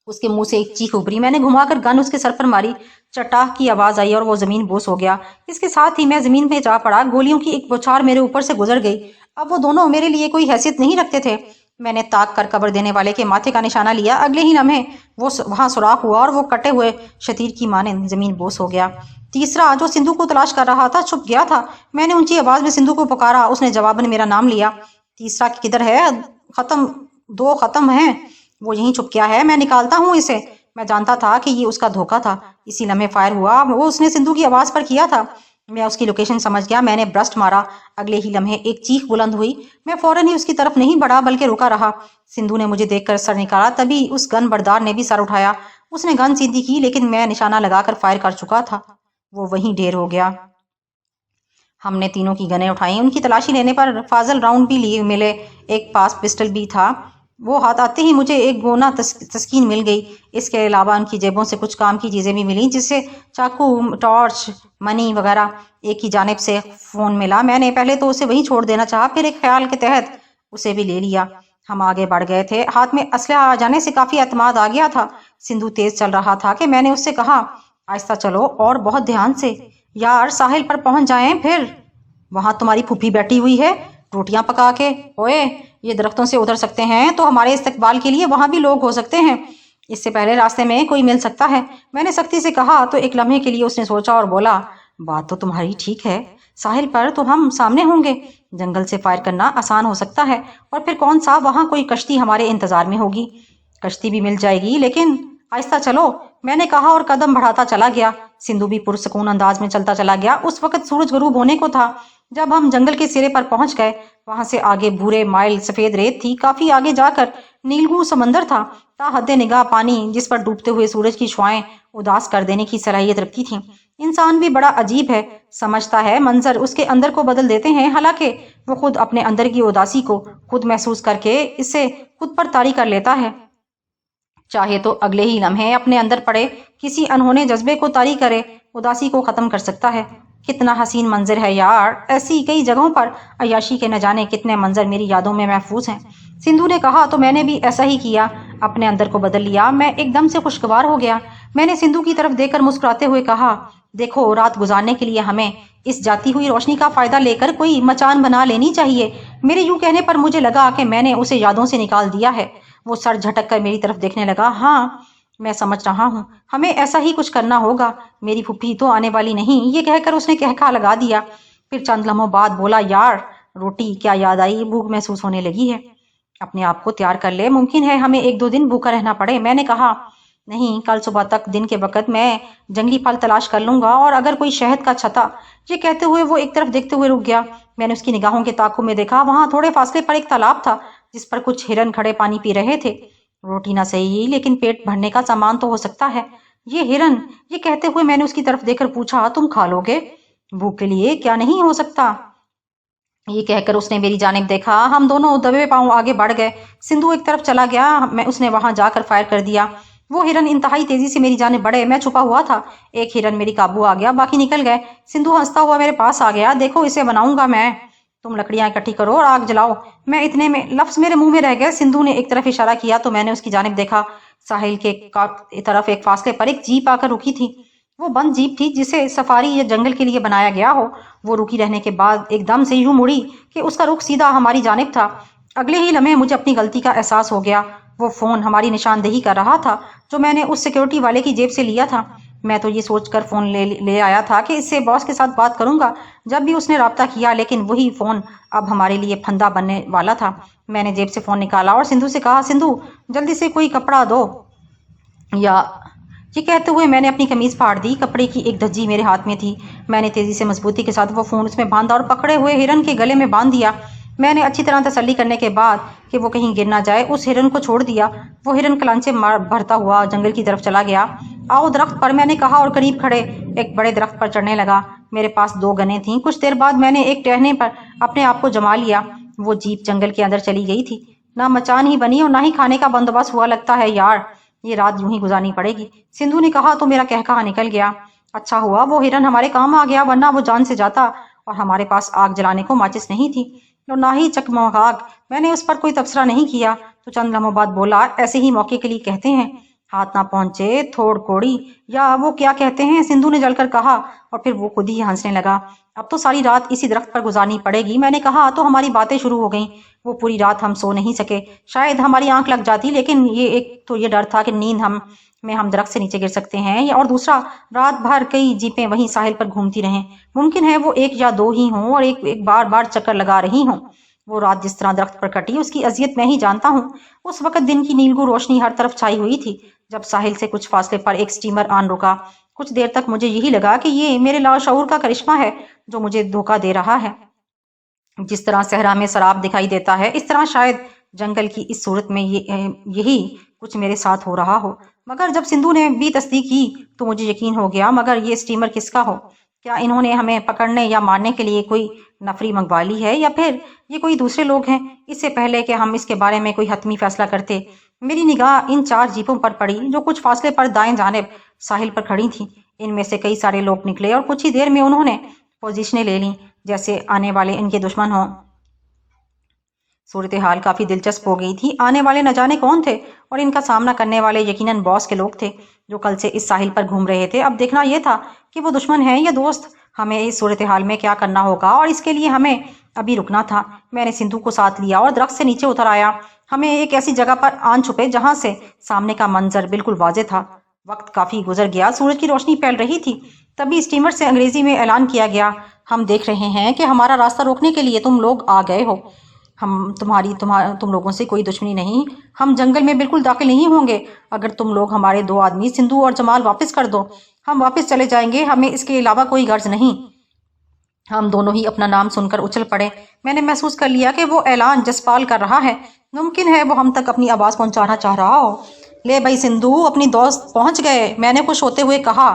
उसके मुंह से एक चीख उभरी। मैंने घुमाकर गन उसके सर पर मारी। चटाह की आवाज आई और वो जमीन बोस हो गया। इसके साथ ही मैं जमीन में जा पड़ा। गोलियों की एक बौछार मेरे ऊपर से गुजर गई। अब वो दोनों मेरे लिए कोई हैसियत नहीं रखते थे। मैंने ताक कर कब्र देने वाले के माथे का निशाना लिया। अगले ही लम्हे वो वहां सुराख हुआ और वो कटे हुए शतीर की माने जमीन बोस हो गया। तीसरा, जो सिंधु को तलाश कर रहा था, छुप गया था। मैंने ऊंची आवाज में सिंधु को पुकारा। उसने जवाबन मेरा नाम लिया। तीसरा किधर है? खत्म, 2 खत्म है। वो यहीं छुप गया है, मैं निकालता हूँ इसे। मैं जानता था कि ये उसका धोखा था। इसी लम्हे फायर हुआ। वो उसने सिंधु की आवाज पर किया था। मैं उसकी लोकेशन समझ गया। मैंने ब्रस्ट मारा। अगले ही लम्हे एक चीख बुलंद हुई। मैं फौरन ही उसकी तरफ नहीं बढ़ा, बल्कि रुका रहा। सिंधु ने मुझे देखकर सर निकाला। तभी उस गन बरदार ने भी सर उठाया। उसने गन सीधी की, लेकिन मैं निशाना लगाकर फायर कर चुका था। वो वहीं ढेर हो गया। हमने तीनों की गनें उठाई। उनकी तलाशी लेने पर फाजल राउंड भी लिए मिले। एक पास पिस्टल भी था। वो हाथ आते ही मुझे एक गोना तस्कीन मिल गई। इसके अलावा उनकी जेबों से कुछ काम की चीजें भी मिली, जिससे चाकू, टॉर्च, मनी वगैरह। एक ही जानिब से फोन मिला। मैंने पहले तो उसे वहीं छोड़ देना चाहा, फिर एक ख्याल के तहत उसे भी ले लिया। हम आगे बढ़ गए थे। हाथ में असलहा आ जाने से काफी एतमाद आ गया था। सिंधु तेज चल रहा था कि मैंने उससे कहा, आहिस्ता चलो और बहुत ध्यान से। यार, साहिल पर पहुंच जाएं फिर। वहां तुम्हारी फूफी बैठी हुई है रोटियां पका के। ओए, ये दरख्तों से उतर सकते हैं तो हमारे इस्तकबाल के लिए वहां भी लोग हो सकते हैं। इससे पहले रास्ते में कोई मिल सकता है। मैंने सख्ती से कहा तो एक लम्हे के लिए उसने सोचा और बोला, बात तो तुम्हारी ठीक है। साहिल पर तो हम सामने होंगे। जंगल से फायर करना आसान हो सकता है, और फिर कौन सा वहां कोई कश्ती हमारे इंतजार में होगी। कश्ती भी मिल जाएगी, लेकिन आहिस्ता चलो, मैंने कहा और कदम बढ़ाता चला गया। सिंधु भी पुरसकून अंदाज में चलता चला गया। उस वक्त सूरज गरूब होने को था। जब हम जंगल के सिरे पर पहुंच गए, वहां से आगे भूरे माइल सफेद रेत थी। काफी आगे जाकर नीलगू समंदर था। ताहद्दे निगाह पानी, जिस पर डूबते हुए सूरज की शुआएं उदास कर देने की सलाहियत रखती थी। इंसान भी बड़ा अजीब है, समझता है मंजर उसके अंदर को बदल देते हैं, हालांकि वो खुद अपने अंदर की उदासी को खुद महसूस करके इससे खुद पर तारी कर लेता है। चाहे तो अगले ही लम्हे अपने अंदर पड़े किसी अनहोने जज्बे को तारी करे, उदासी को खत्म कर सकता है। कितना हसीन मंजर है यार। ऐसी कई जगहों पर अयाशी के न जाने कितने मंजर मेरी यादों में महफूज हैं। सिंधु ने कहा तो मैंने भी ऐसा ही किया, अपने अंदर को बदल लिया। मैं एकदम से खुशगवार हो गया। मैंने सिंधु की तरफ देखकर मुस्कुराते हुए कहा, देखो, रात गुजारने के लिए हमें इस जाती हुई रोशनी का फायदा लेकर कोई मचान बना लेनी चाहिए। मेरे यूं कहने पर मुझे लगा कि मैंने उसे यादों से निकाल दिया है। वो सर झटक कर मेरी तरफ देखने लगा। हाँ, मैं समझ रहा हूँ, हमें ऐसा ही कुछ करना होगा। मेरी फुफ्फी तो आने वाली नहीं। ये कहकर उसने कहका लगा दिया। फिर चंद लम्हों बाद बोला, यार, रोटी क्या याद आई, भूख महसूस होने लगी है। अपने आप को तैयार कर ले, मुमकिन है हमें 1-2 दिन भूखा रहना पड़े। मैंने कहा, नहीं, कल सुबह तक दिन के वक्त मैं जंगली फल तलाश कर लूंगा, और अगर कोई शहद का छता। ये कहते हुए वो एक तरफ देखते हुए रुक गया। मैंने उसकी निगाहों के ताकू में देखा। वहां थोड़े फासले पर एक तालाब था, जिस पर कुछ हिरन खड़े पानी पी रहे थे। रोटी ना सही, लेकिन पेट भरने का सामान तो हो सकता है। یہ ہرن، یہ کہتے ہوئے میں نے اس کی طرف دیکھ کر پوچھا، تم کھا لو گے؟ بھوک کے لیے کیا نہیں ہو سکتا؟ یہ کہہ کر اس نے میری جانب دیکھا۔ ہم دونوں دبے پاؤں آگے بڑھ گئے۔ سندھو ایک طرف چلا گیا، اس نے وہاں جا کر فائر کر دیا۔ وہ ہرن انتہائی تیزی سے میری جانب بڑھے، میں چھپا ہوا تھا۔ ایک ہرن میری قابو آ گیا، باقی نکل گئے۔ سندھو ہنستا ہوا میرے پاس آ گیا، دیکھو اسے بناؤں گا میں، تم لکڑیاں اکٹھی کرو اور آگ جلاؤ۔ میں اتنے میں لفظ میرے منہ میں رہ گئے۔ سندھو نے ایک طرف اشارہ کیا تو میں نے اس کی جانب دیکھا۔ ساحل کے طرف ایک فاصلے پر ایک جیپ آ کر رکی تھی۔ وہ بند جیپ تھی جسے سفاری یا جنگل کے لیے بنایا گیا ہو۔ وہ رکی رہنے کے بعد ایک دم سے یوں مڑی کہ اس کا رخ سیدھا ہماری جانب تھا۔ اگلے ہی لمحے مجھے اپنی غلطی کا احساس ہو گیا۔ وہ فون ہماری نشاندہی کر رہا تھا جو میں نے اس سیکیورٹی والے کی جیب سے لیا تھا۔ میں تو یہ سوچ کر فون لے آیا تھا کہ اس سے باس کے ساتھ بات کروں گا جب بھی اس نے رابطہ کیا، لیکن وہی فون اب ہمارے لیے پھندا بننے والا تھا۔ میں نے جیب سے فون نکالا اور سندھو سے کہا، سندھو جلدی سے کوئی کپڑا دو یا... یہ کہتے ہوئے میں نے اپنی قمیض پھاڑ دی۔ کپڑے کی ایک دھجی میرے ہاتھ میں تھی۔ میں نے تیزی سے مضبوطی کے ساتھ وہ فون اس میں باندھا اور پکڑے ہوئے ہرن کے گلے میں باندھ دیا۔ میں نے اچھی طرح تسلی کرنے کے بعد کہ وہ کہیں گر نہ جائے اس ہرن کو چھوڑ دیا۔ وہ ہرن کلانچے بھرتا ہوا جنگل کی طرف چلا گیا۔ آؤ درخت پر، میں نے کہا اور قریب کھڑے ایک بڑے درخت پر چڑھنے لگا۔ میرے پاس 2 گنیں تھیں۔ کچھ دیر بعد میں نے ایک ٹہنے پر اپنے آپ کو جما لیا۔ وہ جیپ جنگل کے اندر چلی گئی تھی۔ نہ مچان ہی بنی اور نہ ہی کھانے کا بندوبست ہوا۔ لگتا ہے یار یہ رات یوں ہی گزارنی پڑے گی، سندھو نے کہا تو میرا کہا نکل گیا۔ اچھا ہوا وہ ہرن ہمارے کام آ گیا، ورنہ وہ جان سے جاتا، اور ہمارے پاس آگ جلانے کو ماچس نہیں تھی اور نہ ہی چکمگاگ۔ میں نے اس پر کوئی تبصرہ نہیں کیا تو چند لمحوں بعد بولا، ایسے ہی موقع کے لیے کہتے ہیں ہاتھ نہ پہنچے تھوڑ کوڑی، یا وہ کیا کہتے ہیں، سندھو نے جل کر کہا اور پھر وہ خود ہی ہنسنے لگا۔ اب تو ساری رات اسی درخت پر گزارنی پڑے گی، میں نے کہا تو ہماری باتیں شروع ہو گئیں۔ وہ پوری رات ہم سو نہیں سکے، شاید ہماری آنکھ لگ جاتی، لیکن ایک تو یہ ڈر تھا کہ نیند ہم درخت سے نیچے گر سکتے ہیں، اور دوسرا رات بھر کئی جیپیں وہیں ساحل پر گھومتی رہیں، ممکن ہے وہ 1 یا 2 ہی ہوں اور ایک بار بار چکر لگا رہی ہوں۔ وہ رات جس طرح درخت پر کٹی اس کی اذیت میں ہی جانتا ہوں۔ اس وقت دن کی نیلگوں روشنی ہر طرف چھائی ہوئی تھی۔ جب ساحل سے کچھ فاصلے پر ایک سٹیمر آن رکا، کچھ دیر تک مجھے یہی لگا کہ یہ میرے لاشعور کا کرشمہ ہے جو مجھے دھوکہ دے رہا ہے۔ جس طرح صحرا میں سراب دکھائی دیتا ہے، اس طرح شاید جنگل کی اس صورت میں یہی کچھ میرے ساتھ ہو رہا ہو۔ مگر جب سندھو نے بھی تصدیق کی تو مجھے یقین ہو گیا۔ مگر یہ سٹیمر کس کا ہو؟ کیا انہوں نے ہمیں پکڑنے یا مارنے کے لیے کوئی نفری منگوا لی ہے، یا پھر یہ کوئی دوسرے لوگ ہیں؟ اس سے پہلے کہ ہم اس کے بارے میں کوئی حتمی فیصلہ کرتے، میری نگاہ ان 4 جیپوں پر پڑی جو کچھ فاصلے پر دائیں جانب ساحل پر کھڑی تھیں۔ ان میں سے کئی سارے لوگ نکلے اور کچھ ہی دیر میں انہوں نے پوزیشنیں لے لیں جیسے آنے والے ان کے دشمن ہوں۔ صورتحال کافی دلچسپ ہو گئی تھی۔ آنے والے نہ جانے کون تھے، اور ان کا سامنا کرنے والے یقیناً باس کے لوگ تھے جو کل سے اس ساحل پر گھوم رہے تھے۔ اب دیکھنا یہ تھا کہ وہ دشمن ہیں یا دوست۔ ہمیں اس صورتحال میں کیا کرنا ہوگا، اور اس کے لیے ہمیں ابھی رکنا تھا۔ میں نے سندھو کو ساتھ لیا اور درخت سے نیچے اتر آیا۔ ہمیں ایک ایسی جگہ پر آن چھپے جہاں سے سامنے کا منظر بالکل واضح تھا۔ وقت کافی گزر گیا، سورج کی روشنی پھیل رہی تھی۔ تبھی اسٹیمر سے انگریزی میں اعلان کیا گیا، ہم دیکھ رہے ہیں کہ ہمارا راستہ روکنے کے لیے تم لوگ آ گئے ہو۔ تم لوگوں سے کوئی دشمنی نہیں، ہم جنگل میں بالکل داخل نہیں ہوں گے۔ اگر تم لوگ ہمارے 2 آدمی سندھو اور جمال واپس کر دو، ہم واپس چلے جائیں گے، ہمیں اس کے علاوہ کوئی غرض نہیں۔ ہم دونوں ہی اپنا نام سن کر اچھل پڑے۔ میں نے محسوس کر لیا کہ وہ اعلان جسپال کر رہا ہے، ممکن ہے وہ ہم تک اپنی آواز پہنچانا چاہ رہا ہو۔ لے بھائی سندھو، اپنی دوست پہنچ گئے، میں نے خوش ہوتے ہوئے کہا۔